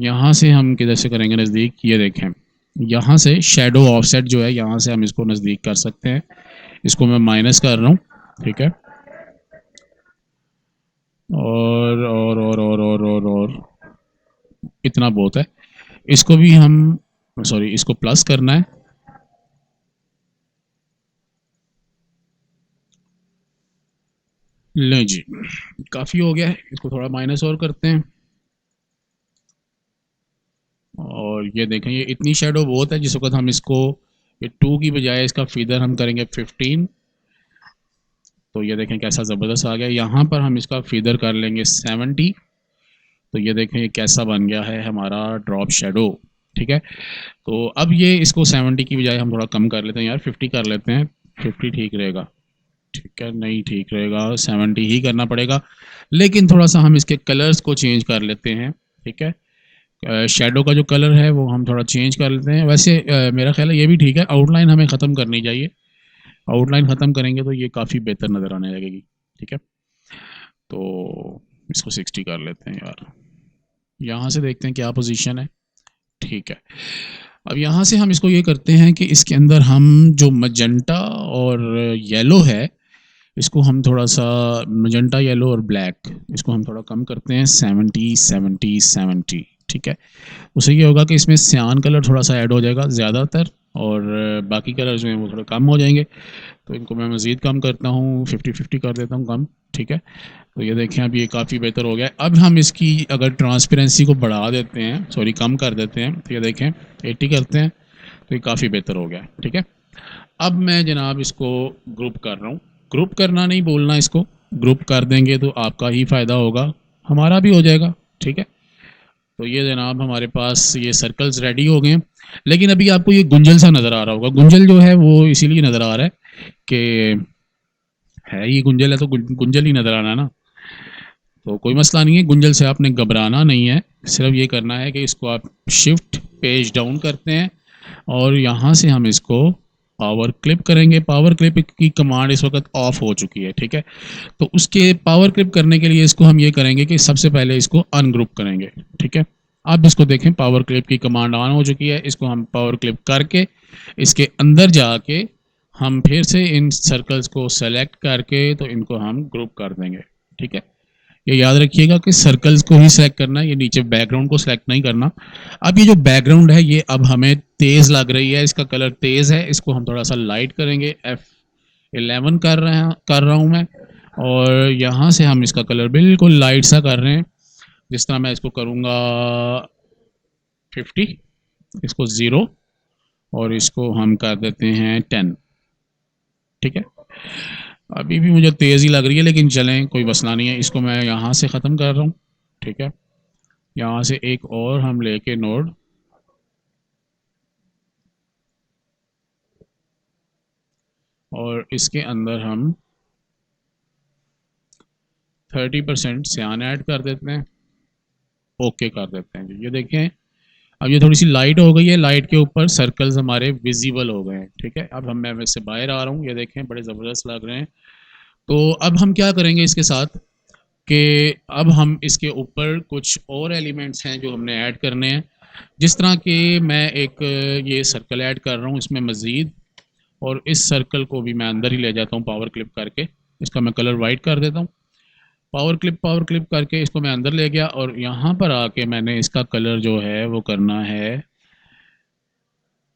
यहाँ से हम किधर से करेंगे नज़दीक, ये देखें, यहाँ से शेडो ऑफसेट जो है यहाँ से हम इसको नज़दीक कर सकते हैं। इसको मैं माइनस कर रहा हूँ, ठीक है। और इतना बहुत है। इसको भी हम, सॉरी, इसको प्लस करना है। ले जी, काफ़ी हो गया है, इसको थोड़ा माइनस और करते हैं। और ये देखें, ये इतनी शेडो बहुत है। जिस वक्त हम इसको, ये 2 की बजाय इसका फीदर हम करेंगे 15, तो ये देखें कैसा ज़बरदस्त आ गया। यहाँ पर हम इसका फीदर कर लेंगे 70, तो ये देखें ये कैसा बन गया है हमारा ड्रॉप शेडो, ठीक है। तो अब ये इसको 70 की बजाय हम थोड़ा कम कर लेते हैं यार, 50 कर लेते हैं। 50 ठीक रहेगा, ठीक है। नहीं ठीक रहेगा, 70 ही करना पड़ेगा। लेकिन थोड़ा सा हम इसके कलर्स को चेंज कर लेते हैं, ठीक है। शेडो का जो कलर है वो हम थोड़ा चेंज कर लेते हैं। वैसे मेरा ख्याल है ये भी ठीक है। आउटलाइन हमें ख़त्म करनी चाहिए, आउटलाइन ख़त्म करेंगे तो ये काफ़ी बेहतर नज़र आने लगेगी, ठीक है। तो इसको 60 कर लेते हैं यार। यहाँ से देखते हैं क्या पोजीशन है, ठीक है। अब यहाँ से हम इसको ये करते हैं कि इसके अंदर हम जो मजेंटा और येलो है, इसको हम थोड़ा सा, मजेंटा येलो और ब्लैक, इसको हम थोड़ा कम करते हैं 70 70 70, ठीक है। उससे ये होगा कि इसमें सियान कलर थोड़ा सा ऐड हो जाएगा ज़्यादातर, और बाकी कलर जो हैं वो थोड़ा कम हो जाएंगे। तो इनको मैं मज़ीद कम करता हूँ, 50-50 कर देता हूँ कम, ठीक है। तो ये देखें अब ये काफ़ी बेहतर हो गया है। अब हम इसकी अगर ट्रांसपेरेंसी को बढ़ा देते हैं, सॉरी कम कर देते हैं, तो ये देखें 80 करते हैं, तो ये काफ़ी बेहतर हो गया है, ठीक है। अब मैं जनाब इसको ग्रुप कर रहा हूँ। ग्रुप करना नहीं बोलना, इसको ग्रुप कर देंगे तो आपका ही फ़ायदा होगा, हमारा भी हो जाएगा, ठीक है। तो ये जनाब हमारे पास ये सर्कल्स रेडी हो गए हैं। लेकिन अभी आपको ये गुंजल सा नज़र आ रहा होगा। गुंजल जो है वो इसीलिए नज़र आ रहा है कि है ये गुंजल है तो गुंजल ही नज़र आना है ना। तो कोई मसला नहीं है, गुंजल से आपने घबराना नहीं है। सिर्फ ये करना है कि इसको आप शिफ्ट पेज डाउन करते हैं और यहाँ से हम इसको पावर क्लिप करेंगे। पावर क्लिप की कमांड इस वक्त ऑफ हो चुकी है, ठीक है। तो उसके पावर क्लिप करने के लिए इसको हम ये करेंगे कि सबसे पहले इसको अनग्रुप करेंगे, ठीक है। अब इसको देखें, पावर क्लिप की कमांड ऑन हो चुकी है। इसको हम पावर क्लिप करके इसके अंदर जाके हम फिर से इन सर्कल्स को सेलेक्ट करके तो इनको हम ग्रुप कर देंगे, ठीक है। ये याद रखिएगा कि सर्कल्स को ही सिलेक्ट करना है, ये नीचे बैकग्राउंड को सिलेक्ट नहीं करना। अब ये जो बैकग्राउंड है ये अब हमें तेज़ लग रही है, इसका कलर तेज़ है। इसको हम थोड़ा सा लाइट करेंगे, F11 कर रहा हूँ मैं। और यहाँ से हम इसका कलर बिल्कुल लाइट सा कर रहे हैं। जिस तरह मैं इसको करूँगा 50, इसको 0 और इसको हम कर देते हैं 10, ठीक है। अभी भी मुझे तेज़ ही लग रही है, लेकिन चलें कोई मसला नहीं है। इसको मैं यहाँ से ख़त्म कर रहा हूँ, ठीक है। यहाँ से एक और हम लेके नोड, और इसके अंदर हम 30% सियान ऐड कर देते हैं, ओके कर देते हैं जी। ये देखें अब ये थोड़ी सी लाइट हो गई है, लाइट के ऊपर सर्कल्स हमारे विजिबल हो गए हैं, ठीक है। अब मैं वैसे बाहर आ रहा हूँ, ये देखें बड़े ज़बरदस्त लग रहे हैं। तो अब हम क्या करेंगे इसके साथ कि अब हम इसके ऊपर कुछ और एलिमेंट्स हैं जो हमने ऐड करने हैं। जिस तरह कि मैं एक ये सर्कल ऐड कर रहा हूँ इसमें मज़ीद, और इस सर्कल को भी मैं अंदर ही ले जाता हूँ पावर क्लिप करके। इसका मैं कलर वाइट कर देता हूँ, पावर क्लिप करके इसको मैं अंदर ले गया, और यहाँ पर आके मैंने इसका कलर जो है वो करना है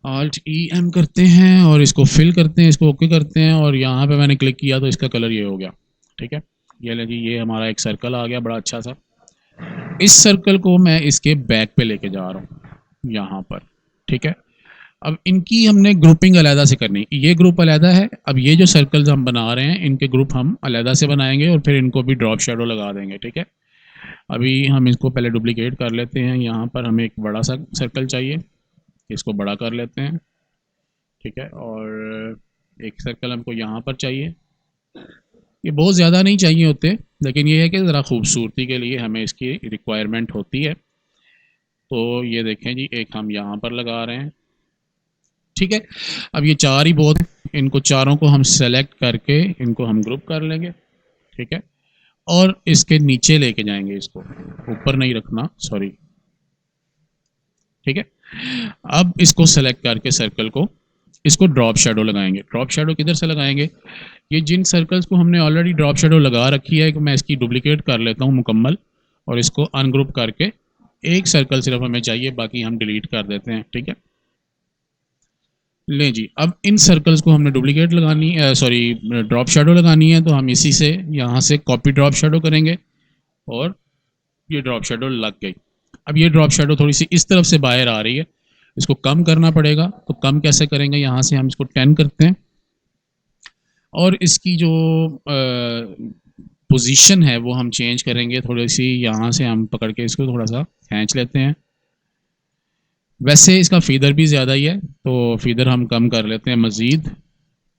Alt+EM करते हैं और इसको फिल करते हैं, इसको ओके करते हैं, और यहाँ पे मैंने क्लिक किया तो इसका कलर ये हो गया, ठीक है। ये ले जी, ये हमारा एक सर्कल आ गया बड़ा अच्छा सा। इस सर्कल को मैं इसके बैक पे लेके जा रहा हूँ यहाँ पर, ठीक है। अब इनकी हमने ग्रुपिंग अलहदा से करनी, ये ग्रुप अलहदा है। अब ये जो सर्कल्स हम बना रहे हैं इनके ग्रुप हम अलहदा से बनाएंगे और फिर इनको भी ड्रॉप शेडो लगा देंगे, ठीक है। अभी हम इसको पहले डुप्लीकेट कर लेते हैं। यहाँ पर हमें एक बड़ा सा सर्कल चाहिए, इसको बड़ा कर लेते हैं, ठीक है। और एक सर्कल हमको यहाँ पर चाहिए, ये बहुत ज़्यादा नहीं चाहिए होते, लेकिन ये है कि ज़रा खूबसूरती के लिए हमें इसकी रिक्वायरमेंट होती है। तो ये देखें जी, एक हम यहाँ पर लगा रहे हैं, ठीक है। अब ये चार ही बहुत, इनको चारों को हम सेलेक्ट करके इनको हम ग्रुप कर लेंगे, ठीक है। और इसके नीचे लेके जाएंगे, इसको ऊपर नहीं रखना, सॉरी, ठीक है। अब इसको सेलेक्ट करके सर्कल को, इसको ड्रॉप शेडो लगाएंगे। ड्रॉप शेडो किधर से लगाएंगे, ये जिन सर्कल्स को हमने ऑलरेडी ड्रॉप शेडो लगा रखी है, मैं इसकी डुप्लीकेट कर लेता हूँ मुकम्मल, और इसको अनग्रुप करके एक सर्कल सिर्फ हमें चाहिए, बाकी हम डिलीट कर देते हैं, ठीक है। ले जी, अब इन सर्कल्स को हमने डुप्लीकेट लगानी है, सॉरी ड्रॉप शेडो लगानी है, तो हम इसी से यहाँ से कॉपी ड्रॉप शेडो करेंगे और ये ड्रॉप शेडो लग गई। अब ये ड्रॉप शेडो थोड़ी सी इस तरफ से बाहर आ रही है, इसको कम करना पड़ेगा। तो कम कैसे करेंगे, यहाँ से हम इसको 10 करते हैं और इसकी जो पोजीशन है वो हम चेंज करेंगे थोड़ी सी, यहाँ से हम पकड़ के इसको थोड़ा सा खींच लेते हैं। वैसे इसका फीदर भी ज़्यादा ही है, तो फीदर हम कम कर लेते हैं, मज़ीद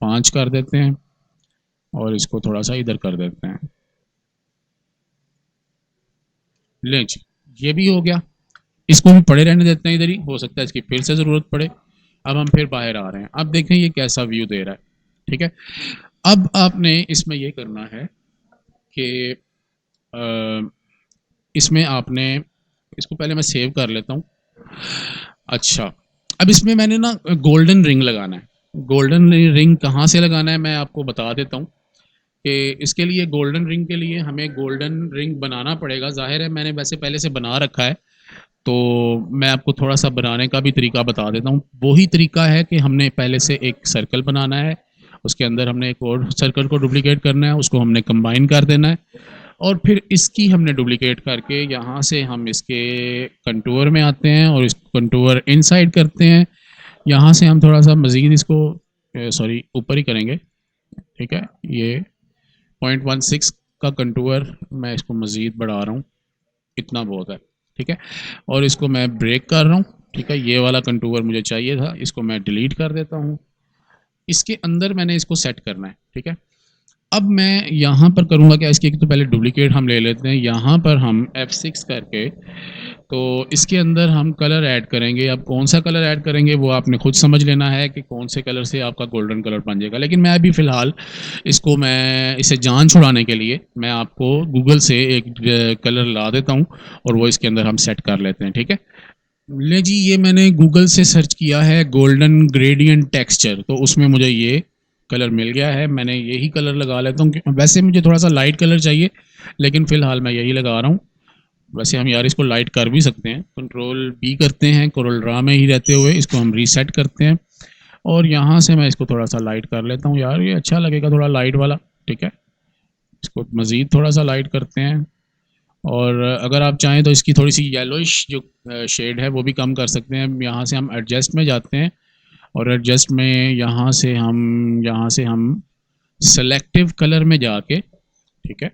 5 कर देते हैं और इसको थोड़ा सा इधर कर देते हैं। ले जी, ये भी हो गया। इसको भी पड़े रहने देते हैं इधर ही, हो सकता है इसकी फिर से ज़रूरत पड़े। अब हम फिर बाहर आ रहे हैं, अब देखें ये कैसा व्यू दे रहा है, ठीक है। अब आपने इसमें ये करना है कि इसमें आपने इसको पहले मैं सेव कर लेता हूँ। अच्छा, अब इसमें मैंने ना गोल्डन रिंग लगाना है। गोल्डन रिंग कहाँ से लगाना है मैं आपको बता देता हूँ कि इसके लिए, गोल्डन रिंग के लिए हमें गोल्डन रिंग बनाना पड़ेगा। जाहिर है मैंने वैसे पहले से बना रखा है, तो मैं आपको थोड़ा सा बनाने का भी तरीका बता देता हूँ। वही तरीका है कि हमने पहले से एक सर्कल बनाना है, उसके अंदर हमने एक और सर्कल को डुप्लीकेट करना है, उसको हमने कंबाइन कर देना है और फिर इसकी हमने डुप्लीकेट करके यहाँ से हम इसके कंटूर में आते हैं और इस कंटूर इनसाइड करते हैं। यहाँ से हम थोड़ा सा मज़ीद इसको, सॉरी ऊपर ही करेंगे, ठीक है। ये 0.16 का कंटूर मैं इसको मज़ीद बढ़ा रहा हूँ, इतना बहुत है, ठीक है। और इसको मैं ब्रेक कर रहा हूँ, ठीक है। ये वाला कंटूर मुझे चाहिए था, इसको मैं डिलीट कर देता हूँ। इसके अंदर मैंने इसको सेट करना है, ठीक है। अब मैं यहाँ पर करूँगा क्या, इसकी तो पहले डुप्लीकेट हम ले लेते हैं। यहाँ पर हम F6 करके, तो इसके अंदर हम कलर ऐड करेंगे। अब कौन सा कलर ऐड करेंगे वो आपने खुद समझ लेना है कि कौन से कलर से आपका गोल्डन कलर बन जाएगा। लेकिन मैं अभी फ़िलहाल इसको, मैं इसे जान छुड़ाने के लिए मैं आपको गूगल से एक कलर ला देता हूँ और वो इसके अंदर हम सेट कर लेते हैं, ठीक है। ले जी, ये मैंने गूगल से सर्च किया है गोल्डन ग्रेडियंट टेक्सचर, तो उसमें मुझे ये कलर मिल गया है। मैंने यही कलर लगा लेता हूँ। वैसे मुझे थोड़ा सा लाइट कलर चाहिए, लेकिन फ़िलहाल मैं यही लगा रहा हूँ। वैसे हम यार इसको लाइट कर भी सकते हैं, कंट्रोल बी करते हैं, कोरल ड्रा में ही रहते हुए इसको हम रीसेट करते हैं और यहाँ से मैं इसको थोड़ा सा लाइट कर लेता हूँ। यार ये अच्छा लगेगा थोड़ा लाइट वाला, ठीक है। इसको मज़ीद थोड़ा सा लाइट करते हैं और अगर आप चाहें तो इसकी थोड़ी सी येलोइश जो शेड है वो भी कम कर सकते हैं। यहाँ से हम एडजस्ट में जाते हैं और एडजस्ट में यहाँ से हम सेलेक्टिव कलर में जाके, ठीक है।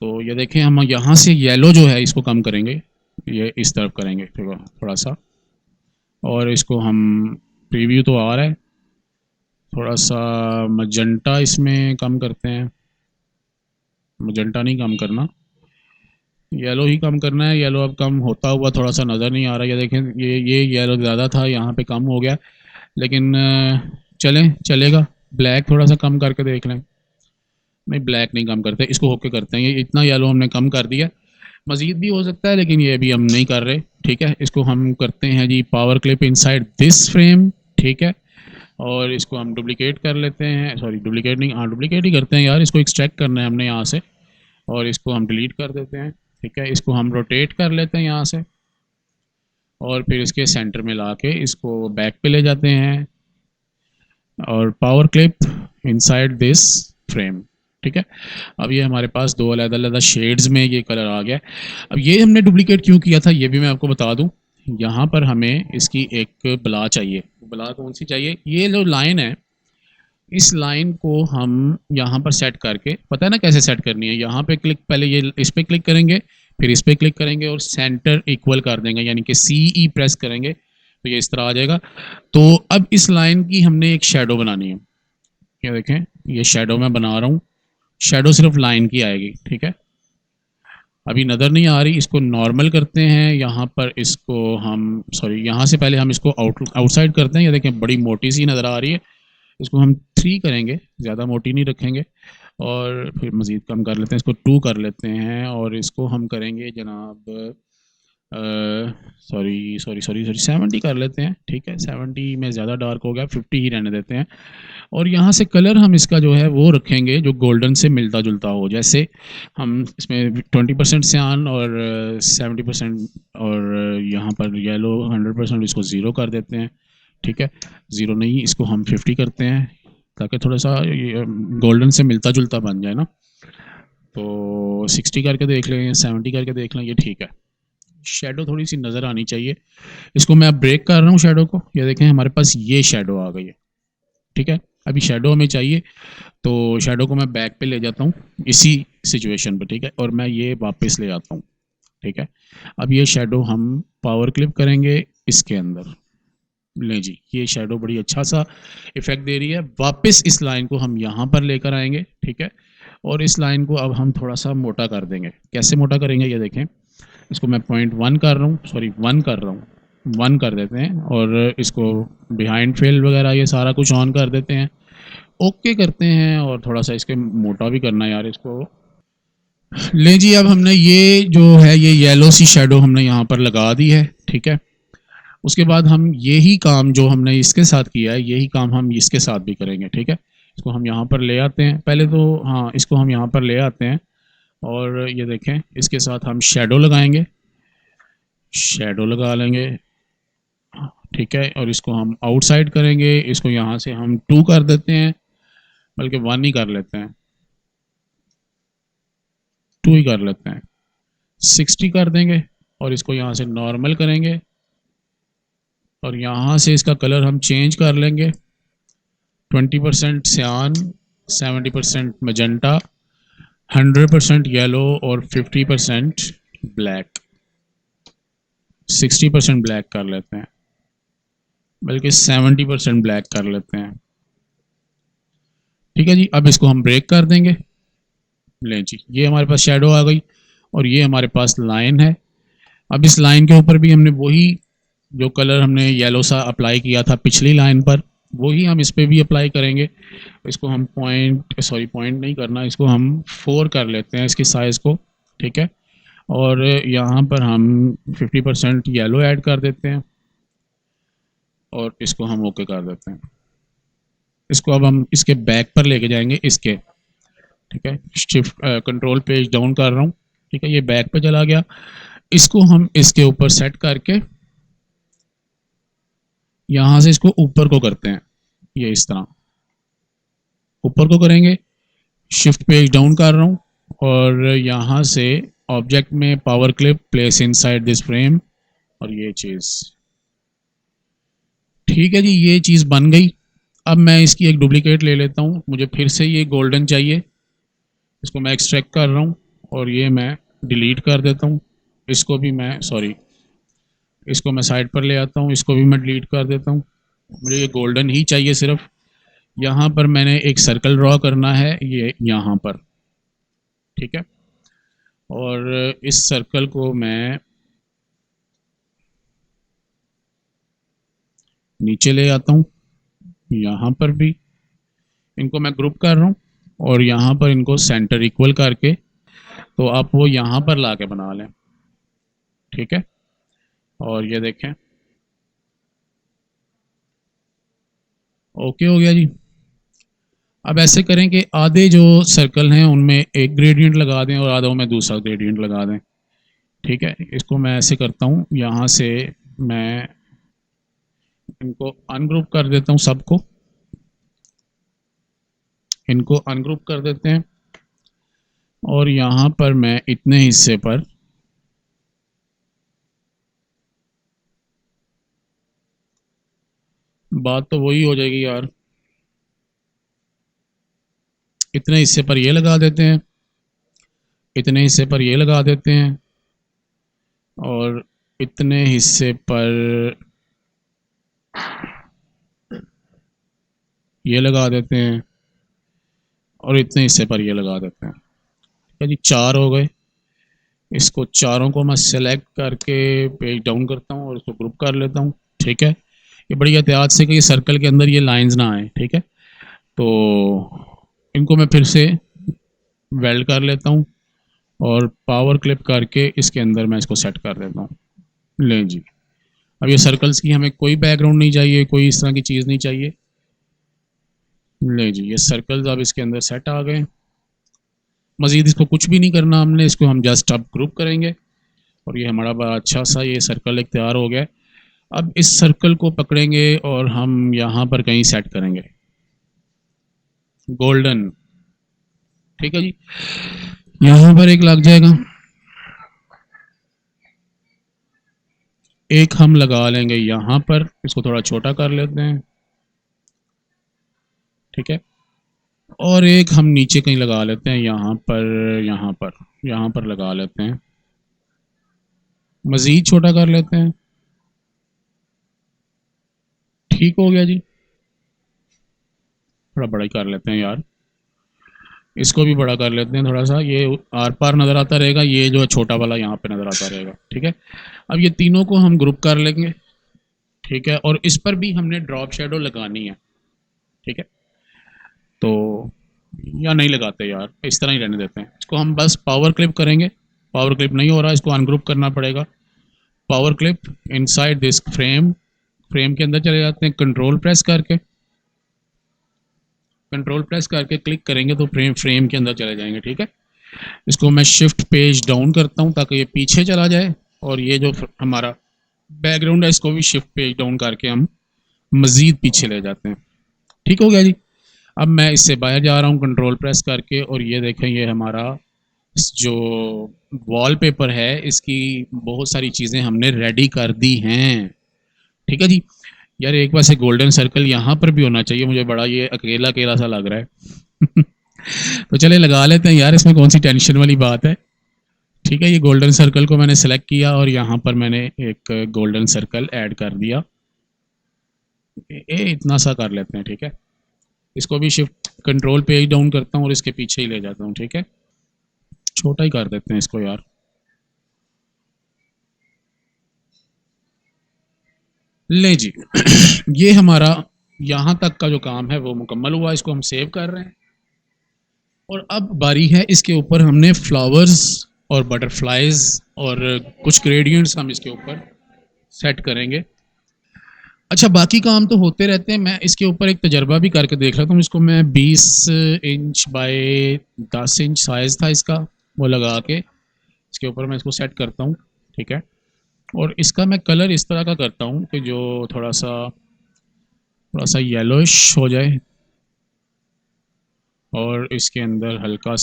तो ये देखें, हम यहाँ से येलो जो है इसको कम करेंगे, ये इस तरफ करेंगे, ठीक है, थोड़ा सा। और इसको हम, प्रीव्यू तो आ रहा है, थोड़ा सा मजेंटा इसमें कम करते हैं। मजेंटा नहीं कम करना, येलो ही कम करना है। येलो अब कम होता हुआ थोड़ा सा नज़र नहीं आ रहा। ये देखें, ये येलो ज़्यादा था, यहाँ पे कम हो गया, लेकिन चलेगा। ब्लैक थोड़ा सा कम करके देख लें। नहीं, ब्लैक नहीं कम करते, इसको होके करते हैं। ये इतना येलो हमने कम कर दिया, मज़ीद भी हो सकता है लेकिन ये भी हम नहीं कर रहे, ठीक है। इसको हम करते हैं जी power clip inside this frame, ठीक है। और इसको हम डुप्लीकेट कर लेते हैं, सॉरी डुप्लीकेट नहीं, हाँ डुप्लीकेट ही करते हैं यार। इसको एक्सट्रैक्ट करना है हमने यहाँ से और इसको हम डिलीट कर देते हैं, ठीक है। इसको हम रोटेट कर लेते हैं यहाँ से और फिर इसके सेंटर में ला के इसको बैक पे ले जाते हैं और power clip inside this frame, ठीक है। अब ये हमारे पास दो अलग-अलग शेड्स में ये कलर आ गया। अब ये हमने डुप्लीकेट क्यों किया था ये भी मैं आपको बता दूं। यहाँ पर हमें इसकी एक ब्ला चाहिए, ब्लॉक कौन सी चाहिए, ये जो लाइन है इस लाइन को हम यहाँ पर सेट करके, पता है ना कैसे सेट करनी है, यहाँ पे क्लिक, पहले ये इस पे क्लिक करेंगे, फिर इस पे क्लिक करेंगे और सेंटर इक्वल कर देंगे, यानी कि CE प्रेस करेंगे तो ये इस तरह आ जाएगा। तो अब इस लाइन की हमने एक शेडो बनानी है, ये देखें ये शेडो मैं बना रहा हूँ, शेडो सिर्फ लाइन की आएगी, ठीक है। अभी नज़र नहीं आ रही, इसको नॉर्मल करते हैं, यहाँ पर इसको हम सॉरी यहाँ से पहले हम इसको आउटसाइड करते हैं, ये देखें बड़ी मोटी सी नज़र आ रही है, इसको हम 3 करेंगे, ज़्यादा मोटी नहीं रखेंगे, और फिर मज़ीद कम कर लेते हैं, इसको 2 कर लेते हैं, और इसको हम करेंगे जनाब सॉरी सॉरी सॉरी सॉरी 70 कर लेते हैं, ठीक है। 70 में ज़्यादा डार्क हो गया, 50 ही रहने देते हैं। और यहाँ से कलर हम इसका जो है वो रखेंगे जो गोल्डन से मिलता जुलता हो, जैसे हम इसमें 20% सियान और 70% और यहाँ पर येलो 100%, इसको 0 कर देते हैं, ठीक है। 0 नहीं, इसको हम 50 करते हैं ताकि थोड़ा सा गोल्डन से मिलता जुलता बन जाए ना। तो 60 करके देख लें, 70 करके देख लें, ये ठीक है। शेडो थोड़ी सी नज़र आनी चाहिए, इसको मैं अब ब्रेक कर रहा हूँ शेडो को, ये देखें हमारे पास ये शेडो आ गई है, ठीक है। अभी शेडो हमें चाहिए तो शेडो को मैं बैक पे ले जाता हूँ इसी सिचुएशन पे, ठीक है, और मैं ये वापस ले आता हूँ, ठीक है। अब ये शेडो हम पावर क्लिप करेंगे इसके अंदर, लें जी ये शेडो बड़ी अच्छा सा इफेक्ट दे रही है। वापस इस लाइन को हम यहाँ पर लेकर आएंगे, ठीक है, और इस लाइन को अब हम थोड़ा सा मोटा कर देंगे। कैसे मोटा करेंगे ये देखें, इसको मैं 0.1 कर रहा हूँ, सॉरी 1 कर रहा हूँ, 1 कर देते हैं, और इसको बिहाइंड फेल वगैरह ये सारा कुछ ऑन कर देते हैं, ओके करते हैं, और थोड़ा सा इसके मोटा भी करना है यार इसको। ले जी अब हमने ये जो है ये येलो सी शेडो हमने यहाँ पर लगा दी है, ठीक है। उसके बाद हम यही काम जो हमने इसके साथ किया है यही काम हम इसके साथ भी करेंगे, ठीक है। इसको हम यहाँ पर ले आते हैं पहले तो, हाँ इसको हम यहाँ पर ले आते हैं, और ये देखें इसके साथ हम शेडो लगाएंगे, शेडो लगा लेंगे, ठीक है, और इसको हम आउटसाइड करेंगे, इसको यहाँ से हम 2 कर देते हैं, बल्कि 1 ही कर लेते हैं, 2 ही कर लेते हैं, 60 कर देंगे, और इसको यहाँ से नॉर्मल करेंगे, और यहाँ से इसका कलर हम चेंज कर लेंगे, 20% सियान, 70% मजेंटा, 100% येलो और 50% ब्लैक, 60% ब्लैक कर लेते हैं, बल्कि 70% ब्लैक कर लेते हैं, ठीक है जी। अब इसको हम ब्रेक कर देंगे, लें जी ये हमारे पास शेडो आ गई, और ये हमारे पास लाइन है। अब इस लाइन के ऊपर भी हमने वही जो कलर हमने येलो सा अप्लाई किया था पिछली लाइन पर, वही हम इस पर भी अप्लाई करेंगे। इसको हम पॉइंट नहीं करना, इसको हम 4 कर लेते हैं इसकी साइज़ को, ठीक है, और यहाँ पर हम 50% येलो ऐड कर देते हैं, और इसको हम ओके कर देते हैं। इसको अब हम इसके बैक पर लेके जाएंगे इसके, ठीक है, शिफ्ट कंट्रोल पेज डाउन कर रहा हूँ, ठीक है, ये बैक पे चला गया। इसको हम इसके ऊपर सेट करके यहाँ से इसको ऊपर को करते हैं, ये इस तरह ऊपर को करेंगे, शिफ्ट पेज डाउन कर रहा हूँ, और यहाँ से ऑब्जेक्ट में power clip place inside this frame, और ये चीज़ ठीक है जी, ये चीज़ बन गई। अब मैं इसकी एक डुप्लीकेट ले लेता हूँ, मुझे फिर से ये गोल्डन चाहिए, इसको मैं एक्सट्रैक्ट कर रहा हूँ, और ये मैं डिलीट कर देता हूँ, इसको भी मैं इसको मैं साइड पर ले आता हूँ, इसको भी मैं डिलीट कर देता हूँ, मुझे ये गोल्डन ही चाहिए सिर्फ। यहाँ पर मैंने एक सर्कल ड्रॉ करना है, ये यहाँ पर, ठीक है, और इस सर्कल को मैं नीचे ले आता हूँ, यहाँ पर भी इनको मैं ग्रुप कर रहा हूँ, और यहाँ पर इनको सेंटर इक्वल करके तो आप वो यहाँ पर ला के बना लें, ठीक है, और ये देखें ओके हो गया जी। अब ऐसे करें कि आधे जो सर्कल हैं उनमें एक ग्रेडियंट लगा दें और आधों में दूसरा ग्रेडियंट लगा दें, ठीक है। इसको मैं ऐसे करता हूँ, यहाँ से मैं इनको अनग्रुप कर देता हूँ, सबको इनको अनग्रुप कर देते हैं, और यहाँ पर मैं इतने हिस्से पर बात तो वही हो जाएगी यार, इतने हिस्से पर ये लगा देते हैं, इतने हिस्से पर ये लगा देते हैं, और इतने हिस्से पर ये लगा देते हैं, और इतने हिस्से पर ये लगा देते हैं। ठीक है जी, 4 हो गए। इसको चारों को मैं सेलेक्ट करके पेज डाउन करता हूँ और इसको ग्रुप कर लेता हूँ। ठीक है, ये बड़ी एहतियात से कि ये सर्कल के अंदर ये लाइंस ना आए। ठीक है, तो इनको मैं फिर से वेल्ड कर लेता हूँ और पावर क्लिप करके इसके अंदर मैं इसको सेट कर देता हूँ। लें जी, अब ये सर्कल्स की हमें कोई बैकग्राउंड नहीं चाहिए, कोई इस तरह की चीज़ नहीं चाहिए। ले जी, ये सर्कल्स अब इसके अंदर सेट आ गए। मज़ीद इसको कुछ भी नहीं करना हमने, इसको हम जस्ट अब ग्रुप करेंगे और ये हमारा बड़ा अच्छा सा ये सर्कल एक तैयार हो गया। अब इस सर्कल को पकड़ेंगे और हम यहाँ पर कहीं सेट करेंगे गोल्डन। ठीक है जी, यहाँ पर एक लग जाएगा, एक हम लगा लेंगे यहाँ पर, इसको थोड़ा छोटा कर लेते हैं। ठीक है, और एक हम नीचे कहीं लगा लेते हैं, यहाँ पर, यहाँ पर, यहाँ पर लगा लेते हैं, मज़ीद छोटा कर लेते हैं। ठीक हो गया जी, थोड़ा बड़ा ही कर लेते हैं यार, इसको भी बड़ा कर लेते हैं थोड़ा सा, ये आर पार नज़र आता रहेगा, ये जो है छोटा वाला यहाँ पे नज़र आता रहेगा। ठीक है, अब ये तीनों को हम ग्रुप कर लेंगे। ठीक है, और इस पर भी हमने ड्रॉप शेडो लगानी है। ठीक है, तो या नहीं लगाते यार, इस तरह ही रहने देते हैं इसको, हम बस पावर क्लिप करेंगे। पावर क्लिप नहीं हो रहा, इसको अनग्रुप करना पड़ेगा। Power clip inside this frame, frame के अंदर चले जाते हैं, कंट्रोल प्रेस करके, कंट्रोल प्रेस करके क्लिक करेंगे तो फ्रेम के अंदर चले जाएंगे। ठीक है, इसको मैं शिफ्ट पेज डाउन करता हूँ ताकि ये पीछे चला जाए, और ये जो हमारा बैकग्राउंड है इसको भी शिफ्ट पेज डाउन करके हम मज़ीद पीछे ले जाते हैं। ठीक हो गया जी, अब मैं इससे बाहर जा रहा हूँ कंट्रोल प्रेस करके, और ये देखें ये हमारा जो वॉलपेपर है इसकी बहुत सारी चीज़ें हमने रेडी कर दी हैं। ठीक है जी, यार एक बार से गोल्डन सर्कल यहाँ पर भी होना चाहिए, मुझे बड़ा ये अकेला अकेला सा लग रहा है। तो चले लगा लेते हैं यार, इसमें कौन सी टेंशन वाली बात है। ठीक है, ये गोल्डन सर्कल को मैंने सेलेक्ट किया और यहाँ पर मैंने एक गोल्डन सर्कल ऐड कर दिया, इतना सा कर लेते हैं। ठीक है, इसको भी शिफ्ट कंट्रोल पेज डाउन करता हूँ और इसके पीछे ही ले जाता हूँ। ठीक है, छोटा ही कर देते हैं इसको यार। ले जी, ये हमारा यहाँ तक का जो काम है वो मुकम्मल हुआ, इसको हम सेव कर रहे हैं। और अब बारी है इसके ऊपर हमने फ्लावर्स और बटरफ्लाइज और कुछ ग्रेडियंट्स हम इसके ऊपर सेट करेंगे। अच्छा, बाकी काम तो होते रहते हैं, मैं इसके ऊपर एक तजर्बा भी करके देख रहा हूँ। इसको मैं 20 इंच बाय 10 इंच साइज़ था इसका, वो लगा के इसके ऊपर मैं इसको सेट करता हूँ। ठीक है, और इसका मैं कलर इस तरह का करता हूँ कि जो थोड़ा सा येलोइश हो जाए, और इसके अंदर हल्का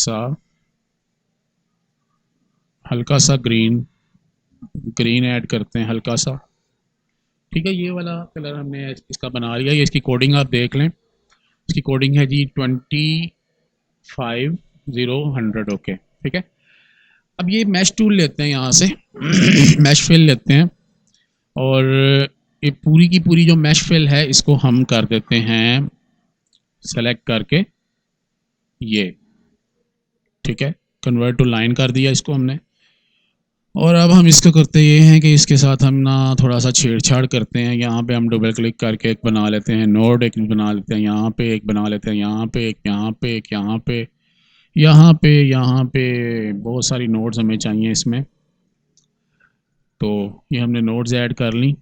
सा ग्रीन ग्रीन ऐड करते हैं, हल्का सा। ठीक है, ये वाला कलर हमने इसका बना लिया। ये इसकी कोडिंग आप देख लें, इसकी कोडिंग है जी 25 0 100। ओके, ठीक है, अब ये मैश टूल लेते हैं यहाँ से, मैश फिल लेते हैं, और ये पूरी की पूरी जो मैश फिल है इसको हम कर देते हैं सेलेक्ट करके ये। ठीक है, कन्वर्ट टू लाइन कर दिया इसको हमने, और अब हम इसको करते ये हैं कि इसके साथ हम ना थोड़ा सा छेड़छाड़ करते हैं। यहाँ पे हम डबल क्लिक करके एक बना लेते हैं नोड, एक बना लेते हैं यहाँ पे, एक बना लेते हैं यहाँ पे, एक यहाँ पे, एक यहाँ पे, यहाँ पे बहुत सारी नोड्स हमें चाहिए इसमें, तो ये हमने नोड्स ऐड कर ली।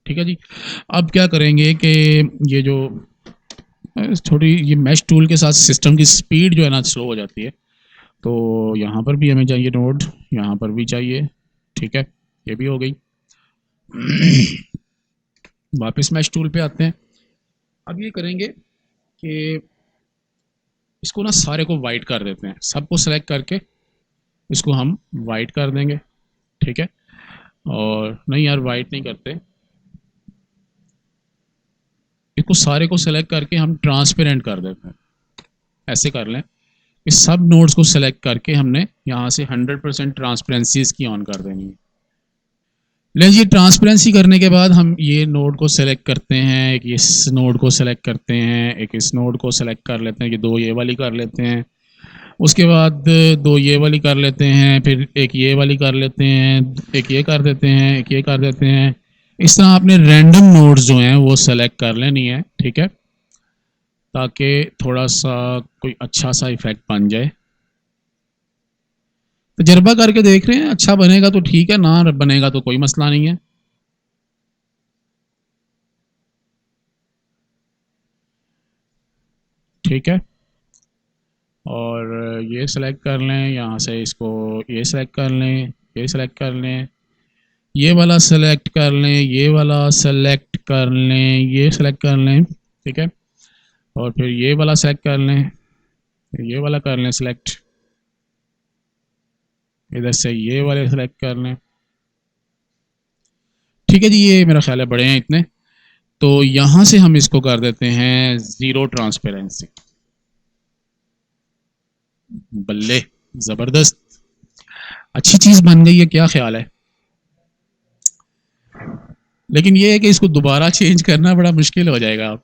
ठीक है जी, अब क्या करेंगे कि ये जो थोड़ी ये मैश टूल के साथ सिस्टम की स्पीड जो है ना स्लो हो जाती है, तो यहाँ पर भी हमें चाहिए नोड, यहाँ पर भी चाहिए। ठीक है, ये भी हो गई। वापस मैश टूल पे आते हैं। अब ये करेंगे कि इसको ना सारे को वाइट कर देते हैं, सबको सेलेक्ट करके इसको हम वाइट कर देंगे। ठीक है, और नहीं यार, वाइट नहीं करते, इसको सारे को सेलेक्ट करके हम ट्रांसपेरेंट कर देते हैं। ऐसे कर लें, इस सब नोड्स को सेलेक्ट करके हमने यहाँ से 100% ट्रांसपेरेंसी इसकी ऑन कर देनी है। लेकिन ये ट्रांसपेरेंसी करने के बाद हम ये नोड को सेलेक्ट करते हैं, एक इस नोड को सेलेक्ट करते हैं, एक इस नोड को सेलेक्ट कर लेते हैं, कि दो ये वाली कर लेते हैं, उसके बाद दो ये वाली कर लेते हैं, फिर एक ये वाली कर लेते हैं, एक ये कर देते हैं, एक ये कर देते हैं। इस तरह आपने रैंडम नोड्स जो हैं वो सेलेक्ट कर लेनी है, ठीक है, ताकि थोड़ा सा कोई अच्छा सा इफेक्ट बन जाए। तजर्बा करके देख रहे हैं, अच्छा बनेगा तो ठीक है, ना बनेगा तो कोई मसला नहीं है। ठीक है, और ये सेलेक्ट कर लें, यहाँ से इसको ये सेलेक्ट कर लें, ये सेलेक्ट कर लें, ये वाला सेलेक्ट कर लें, ये वाला सेलेक्ट कर लें, ये सेलेक्ट कर लें, ठीक है, और फिर ये वाला सेलेक्ट कर लें, फिर ये वाला कर लें सेलेक्ट, इधर से ये वाले सेलेक्ट कर लें। ठीक है जी, ये मेरा ख्याल है बड़े हैं इतने, तो यहाँ से हम इसको कर देते हैं ज़ीरो ट्रांसपेरेंसी। बल्ले, ज़बरदस्त, अच्छी चीज़ बन गई है, क्या ख्याल है? लेकिन ये है कि इसको दोबारा चेंज करना बड़ा मुश्किल हो जाएगा।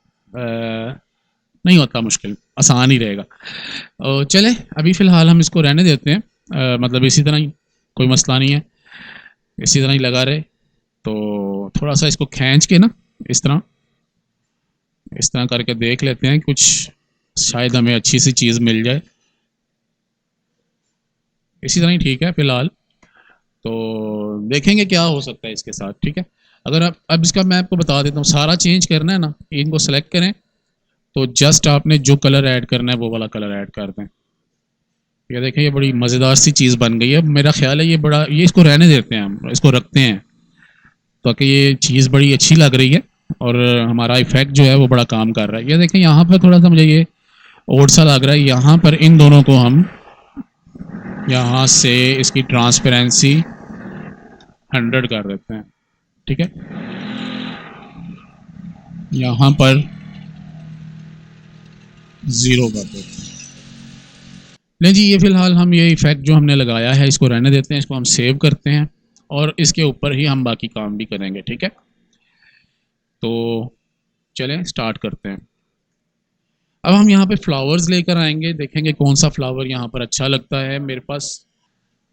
नहीं होता मुश्किल, आसान ही रहेगा। चले, अभी फ़िलहाल हम इसको रहने देते हैं, मतलब इसी तरह ही, कोई मसला नहीं है, इसी तरह ही लगा रहे। तो थोड़ा सा इसको खींच के ना, इस तरह करके देख लेते हैं, कुछ शायद हमें अच्छी सी चीज़ मिल जाए। इसी तरह ही ठीक है फ़िलहाल, तो देखेंगे क्या हो सकता है इसके साथ, ठीक है। अगर आप अब इसका मैं आपको बता देता हूँ, सारा चेंज करना है ना, इनको सेलेक्ट करें, तो जस्ट आपने जो कलर ऐड करना है वो वाला कलर ऐड कर दें। ये देखें, ये बड़ी मज़ेदार सी चीज़ बन गई है। मेरा ख्याल है ये बड़ा, ये इसको रहने देते हैं, हम इसको रखते हैं, ताकि ये चीज़ बड़ी अच्छी लग रही है और हमारा इफेक्ट जो है वो बड़ा काम कर रहा है। ये देखें, यहाँ पर थोड़ा सा मुझे ये ओड सा लग रहा है, यहाँ पर इन दोनों को हम यहाँ से इसकी ट्रांसपेरेंसी 100 कर देते हैं, ठीक है, यहाँ पर 0 कर देते हैं। नहीं जी, ये फिलहाल हम ये इफेक्ट जो हमने लगाया है इसको रहने देते हैं, इसको हम सेव करते हैं और इसके ऊपर ही हम बाकी काम भी करेंगे, ठीक है। तो चलें स्टार्ट करते हैं। अब हम यहाँ पे फ्लावर्स लेकर आएंगे, देखेंगे कौन सा फ्लावर यहाँ पर अच्छा लगता है मेरे पास।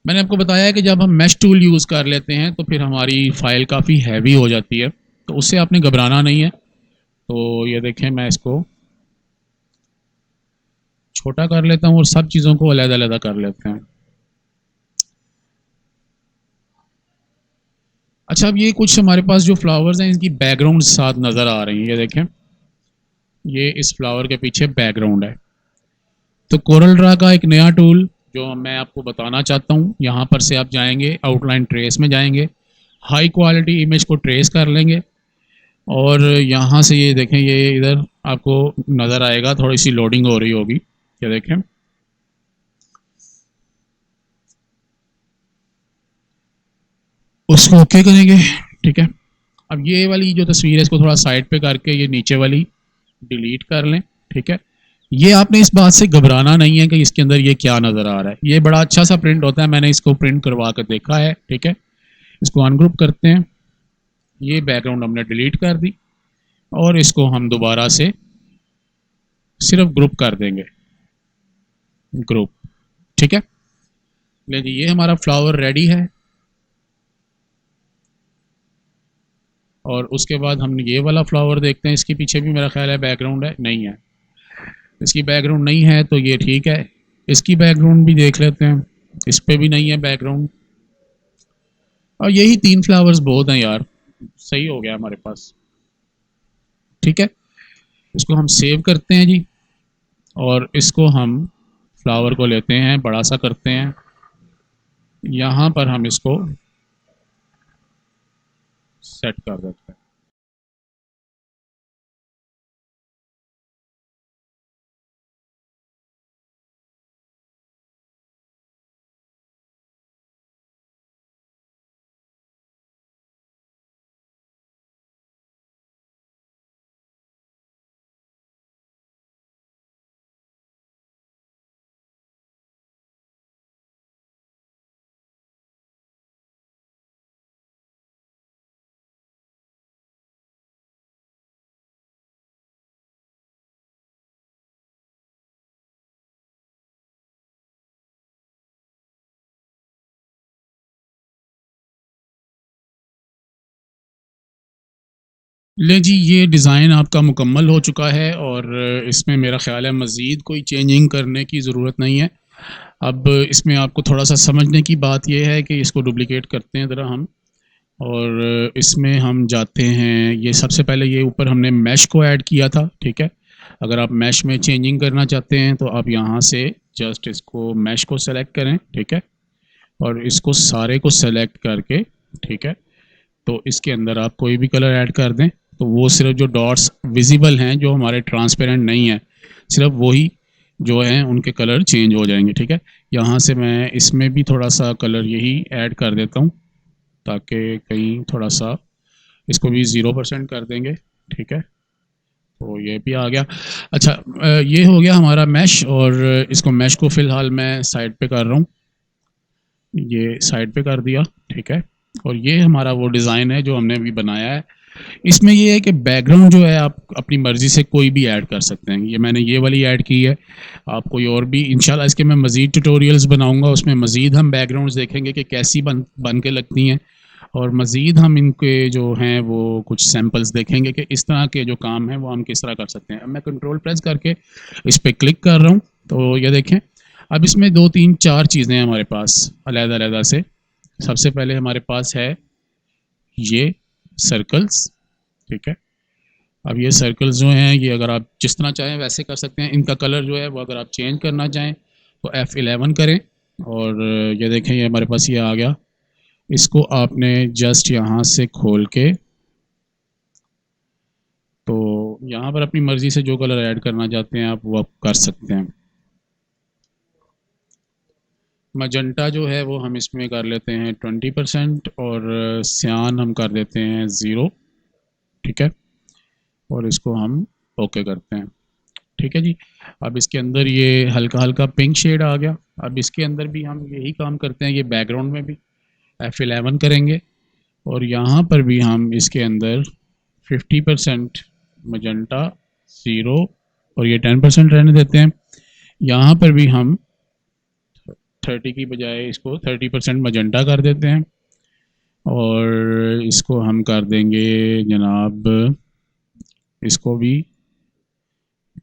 मैंने आपको बताया है कि जब हम मैश टूल यूज़ कर लेते हैं तो फिर हमारी फाइल काफ़ी हैवी हो जाती है, तो उससे आपने घबराना नहीं है। तो ये देखें, मैं इसको छोटा कर लेता हूँ और सब चीज़ों को अलग-अलग कर लेते हैं। अच्छा, अब ये कुछ हमारे पास जो फ्लावर्स हैं इनकी बैकग्राउंड साथ नज़र आ रही है, ये देखें, ये इस फ्लावर के पीछे बैकग्राउंड है। तो कोरल ड्रा का एक नया टूल जो मैं आपको बताना चाहता हूँ, यहाँ पर से आप जाएंगे, आउटलाइन ट्रेस में जाएंगे, हाई क्वालिटी इमेज को ट्रेस कर लेंगे और यहाँ से ये देखें, ये इधर आपको नज़र आएगा, थोड़ी सी लोडिंग हो रही होगी, ये देखें, उसको ओके करेंगे, ठीक है। अब ये वाली जो तस्वीर है इसको थोड़ा साइड पे करके ये नीचे वाली डिलीट कर लें, ठीक है। ये आपने इस बात से घबराना नहीं है कि इसके अंदर ये क्या नज़र आ रहा है, ये बड़ा अच्छा सा प्रिंट होता है, मैंने इसको प्रिंट करवा कर देखा है, ठीक है। इसको अनग्रुप करते हैं, ये बैकग्राउंड हमने डिलीट कर दी और इसको हम दोबारा से सिर्फ ग्रुप कर देंगे, ग्रुप, ठीक है। ले जी, ये हमारा फ्लावर रेडी है और उसके बाद हम ये वाला फ्लावर देखते हैं, इसके पीछे भी मेरा ख्याल है बैकग्राउंड है, नहीं है, इसकी बैकग्राउंड नहीं है तो ये ठीक है। इसकी बैकग्राउंड भी देख लेते हैं, इस पे भी नहीं है बैकग्राउंड, और यही 3 फ्लावर्स बहुत हैं यार, सही हो गया हमारे पास, ठीक है। इसको हम सेव करते हैं जी और इसको हम फ्लावर को लेते हैं, बड़ा सा करते हैं, यहाँ पर हम इसको सेट कर देते हैं। ले जी, ये डिज़ाइन आपका मुकम्मल हो चुका है और इसमें मेरा ख़्याल है मज़ीद कोई चेंजिंग करने की ज़रूरत नहीं है। अब इसमें आपको थोड़ा-सा समझने की बात ये है कि इसको डुप्लिकेट करते हैं ज़रा हम, और इसमें हम जाते हैं, ये सबसे पहले ये ऊपर हमने मैश को ऐड किया था, ठीक है? अगर आप मैश में चेंजिंग करना चाहते हैं तो आप यहाँ से जस्ट इसको मैश को सेलेक्ट करें, ठीक है? और इसको सारे को सेलेक्ट करके, ठीक है? तो इसके अंदर आप कोई भी कलर ऐड कर दें, तो वो सिर्फ जो डॉट्स विजिबल हैं जो हमारे ट्रांसपेरेंट नहीं है, सिर्फ वही जो हैं उनके कलर चेंज हो जाएंगे, ठीक है? यहाँ से मैं इसमें भी थोड़ा सा कलर यही ऐड कर देता हूँ, ताकि कहीं थोड़ा सा इसको भी 0% कर देंगे, ठीक है? तो ये भी आ गया। अच्छा, ये हो गया हमारा मैश, और इसको मैश को फ़िलहाल मैं साइड पे कर रहा हूँ, ये साइड पे कर दिया, ठीक है? और ये हमारा वो डिज़ाइन है जो हमने अभी बनाया है। इसमें ये है कि बैकग्राउंड जो है आप अपनी मर्ज़ी से कोई भी ऐड कर सकते हैं। ये मैंने ये वाली ऐड की है, आप कोई और भी इंशाल्लाह इसके मैं मज़ीद ट्यूटोरियल्स बनाऊँगा, उसमें मज़ीद हम बैकग्राउंड्स देखेंगे कि कैसी बन के लगती हैं, और मज़ीद हम इनके जो हैं वो कुछ सैंपल्स देखेंगे कि इस तरह के जो काम हैं वो हम किस तरह कर सकते हैं। अब मैं कंट्रोल प्रेस करके इस पे क्लिक कर रहा हूँ, तो ये देखें, अब इसमें 2, 3, 4 चीज़ें हैं हमारे पास अलग-अलग से। सबसे पहले हमारे पास है ये सर्कल्स, ठीक है? अब ये सर्कल्स जो हैं ये अगर आप जिस तरह चाहें वैसे कर सकते हैं। इनका कलर जो है वो अगर आप चेंज करना चाहें तो F11 करें, और ये देखें ये हमारे पास ये आ गया। इसको आपने जस्ट यहाँ से खोल के, तो यहाँ पर अपनी मर्ज़ी से जो कलर ऐड करना चाहते हैं आप वो आप कर सकते हैं। मजंटा जो है वो हम इसमें कर लेते हैं 20%, और सियान हम कर देते हैं 0, ठीक है? और इसको हम ओके करते हैं, ठीक है जी। अब इसके अंदर ये हल्का-हल्का पिंक शेड आ गया। अब इसके अंदर भी हम यही काम करते हैं, ये बैकग्राउंड में भी F11 करेंगे, और यहाँ पर भी हम इसके अंदर 50% मजंटा 0, और ये 10% रहने देते हैं। यहाँ पर भी हम 30 की बजाय इसको 30% मजंटा कर देते हैं, और इसको हम कर देंगे जनाब, इसको भी,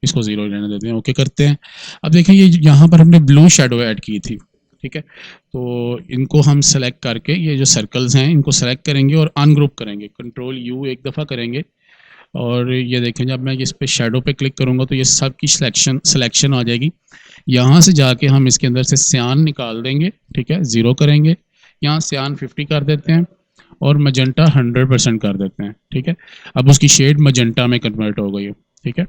इसको 0 रहने देते हैं, ओके करते हैं। अब देखें ये यहाँ पर हमने ब्लू शेडो ऐड की थी, ठीक है? तो इनको हम सेलेक्ट करके ये जो सर्कल्स हैं इनको सेलेक्ट करेंगे और अनग्रुप करेंगे, कंट्रोल U एक दफ़ा करेंगे, और ये देखें जब मैं इस पे शेडो पे क्लिक करूँगा तो ये सब की सिलेक्शन आ जाएगी। यहाँ से जाके हम इसके अंदर से सियान निकाल देंगे, ठीक है? 0 करेंगे, यहाँ सियान 50 कर देते हैं, और मजंटा 100% कर देते हैं, ठीक है? अब उसकी शेड मजंटा में कन्वर्ट हो गई है, ठीक है?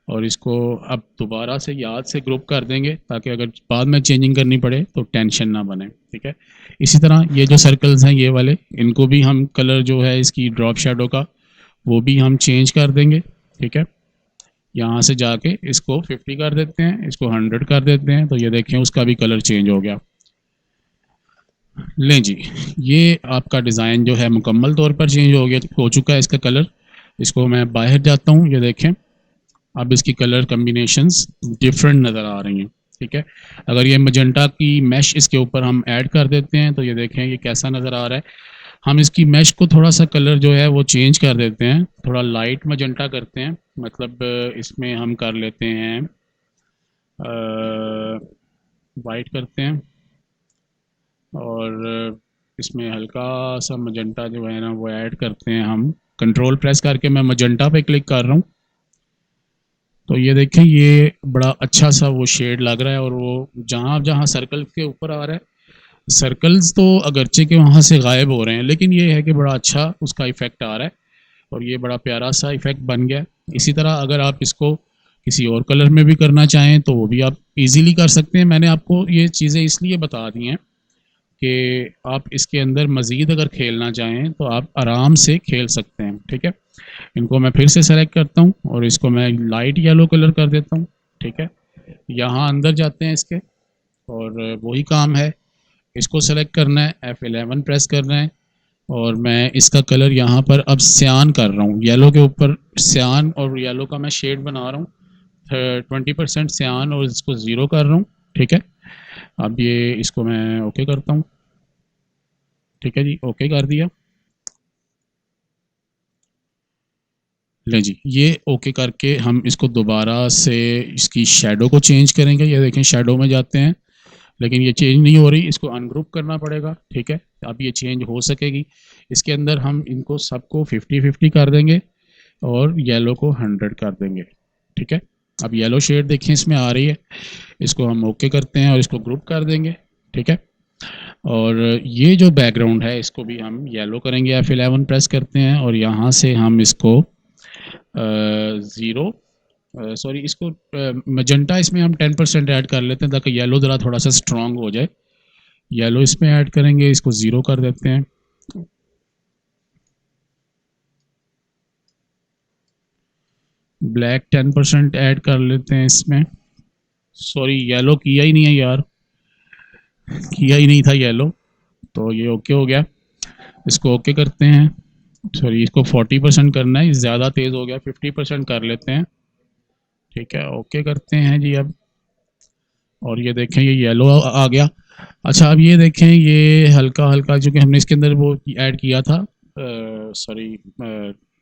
और इसको अब दोबारा से याद से ग्रुप कर देंगे, ताकि अगर बाद में चेंजिंग करनी पड़े तो टेंशन ना बने, ठीक है? इसी तरह ये जो सर्कल्स हैं ये वाले, इनको भी हम कलर जो है इसकी ड्रॉप शेडो का वो भी हम चेंज कर देंगे, ठीक है? यहाँ से जाके इसको 50 कर देते हैं, इसको 100 कर देते हैं, तो ये देखें उसका भी कलर चेंज हो गया। लें जी, ये आपका डिज़ाइन जो है मुकम्मल तौर पर चेंज हो चुका है इसका कलर। इसको मैं बाहर जाता हूँ, ये देखें अब इसकी कलर कम्बिनेशंस डिफरेंट नज़र आ रही हैं, ठीक है? अगर ये मजंटा की मैश इसके ऊपर हम ऐड कर देते हैं तो ये देखें ये कैसा नज़र आ रहा है। हम इसकी मैश को थोड़ा सा कलर जो है वो चेंज कर देते हैं, थोड़ा लाइट मजंटा करते हैं, मतलब इसमें हम कर लेते हैं वाइट करते हैं, और इसमें हल्का सा मजंटा जो है ना वो ऐड करते हैं हम। कंट्रोल प्रेस करके मैं मजंटा पे क्लिक कर रहा हूँ, तो ये देखें ये बड़ा अच्छा सा वो शेड लग रहा है, और वो जहाँ जहाँ सर्कल के ऊपर आ रहा है, सर्कल्स तो अगरचे के वहाँ से गायब हो रहे हैं, लेकिन ये है कि बड़ा अच्छा उसका इफ़ेक्ट आ रहा है, और ये बड़ा प्यारा सा इफ़ेक्ट बन गया। इसी तरह अगर आप इसको किसी और कलर में भी करना चाहें तो वो भी आप इजीली कर सकते हैं। मैंने आपको ये चीज़ें इसलिए बता दी हैं कि आप इसके अंदर मज़ीद अगर खेलना चाहें तो आप आराम से खेल सकते हैं, ठीक है? इनको मैं फिर से सेलेक्ट करता हूँ और इसको मैं लाइट येलो कलर कर देता हूँ, ठीक है? यहाँ अंदर जाते हैं इसके, और वही काम है, इसको सेलेक्ट करना है, F11 प्रेस करना है, और मैं इसका कलर यहाँ पर अब सियान कर रहा हूँ, येलो के ऊपर सियान और येलो का मैं शेड बना रहा हूँ। 20% सियान और इसको 0 कर रहा हूँ, ठीक है? अब ये इसको मैं ओके करता हूँ, ठीक है जी, ओके कर दिया। ले जी, ये ओके करके हम इसको दोबारा से इसकी शैडो को चेंज करेंगे। ये देखें शैडो में जाते हैं, लेकिन ये चेंज नहीं हो रही, इसको अनग्रुप करना पड़ेगा। ठीक है, अब ये चेंज हो सकेगी। इसके अंदर हम इनको सबको 50-50 कर देंगे और येलो को 100 कर देंगे। ठीक है, अब येलो शेड देखें इसमें आ रही है, इसको हम ओके करते हैं और इसको ग्रुप कर देंगे। ठीक है, और ये जो बैकग्राउंड है इसको भी हम येलो करेंगे, F11 प्रेस करते हैं और यहाँ से हम इसको ज़ीरो सॉरी इसको मजेंटा इसमें हम 10% ऐड कर लेते हैं ताकि येलो ज़रा थोड़ा सा स्ट्रॉन्ग हो जाए। येलो इसमें ऐड करेंगे, इसको ज़ीरो कर देते हैं। ब्लैक 10% ऐड कर लेते हैं इसमें। सॉरी येलो किया ही नहीं है यार, किया ही नहीं था येलो, तो ये ओके हो गया। इसको ओके करते हैं। सॉरी इसको 40% करना है, ज़्यादा तेज़ हो गया, 50% कर लेते हैं। ठीक है, ओके करते हैं जी अब। और ये देखें ये येलो आ गया। अच्छा अब ये देखें ये हल्का हल्का, जो कि हमने इसके अंदर वो ऐड किया था, सॉरी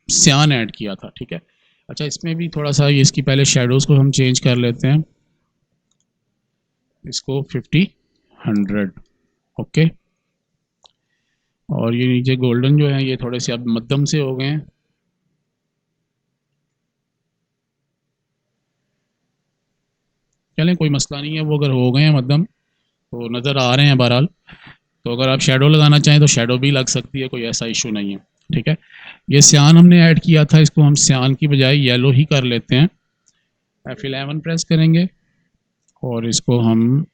सियान ऐड किया था। ठीक है, अच्छा इसमें भी थोड़ा सा ये इसकी पहले शेडोज़ को हम चेंज कर लेते हैं, इसको 50-100 ओके। और ये नीचे गोल्डन जो है ये थोड़े से अब मध्यम से हो गए हैं। चलें कोई मसला नहीं है, वो अगर हो गए हैं मध्यम तो नज़र आ रहे हैं बहरहाल। तो अगर आप शेडो लगाना चाहें तो शेडो भी लग सकती है, कोई ऐसा इशू नहीं है। ठीक है, ये सियान हमने ऐड किया था, इसको हम सियान की बजाय येलो ही कर लेते हैं। F11 प्रेस करेंगे और इसको हम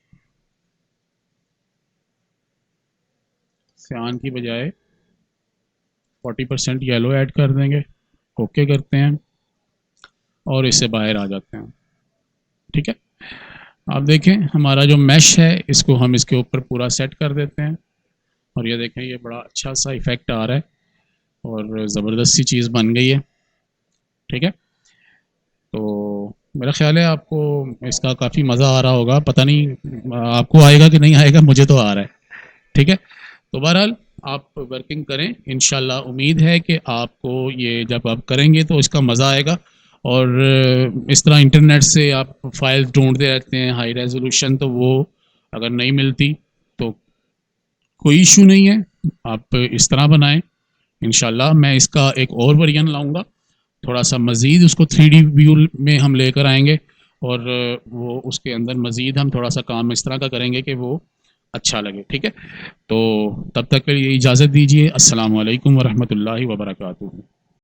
सियान की बजाय 40% येलो ऐड कर देंगे, ओके करते हैं और इससे बाहर आ जाते हैं। ठीक है, आप देखें हमारा जो मैश है इसको हम इसके ऊपर पूरा सेट कर देते हैं और ये देखें ये बड़ा अच्छा सा इफ़ेक्ट आ रहा है और ज़बरदस्त सी चीज़ बन गई है। ठीक है, तो मेरा ख्याल है आपको इसका काफ़ी मज़ा आ रहा होगा, पता नहीं आपको आएगा कि नहीं आएगा, मुझे तो आ रहा है। ठीक है, तो बहरहाल आप वर्किंग करें, इंशाल्लाह उम्मीद है कि आपको ये जब आप करेंगे तो इसका मज़ा आएगा। और इस तरह इंटरनेट से आप फाइल्स ढूंढते रहते हैं हाई रेजोल्यूशन, तो वो अगर नहीं मिलती तो कोई इशू नहीं है, आप इस तरह बनाएं। इंशाल्लाह मैं इसका एक और वर्जन लाऊंगा, थोड़ा सा मज़ीद उसको 3D व्यू में हम लेकर आएंगे और वो उसके अंदर मज़ीद हम थोड़ा सा काम इस तरह का करेंगे कि वो अच्छा लगे। ठीक है, तो तब तक के लिए इजाज़त दीजिए। अस्सलाम वालेकुम वरहमतुल्लाहि वबरकातुहू।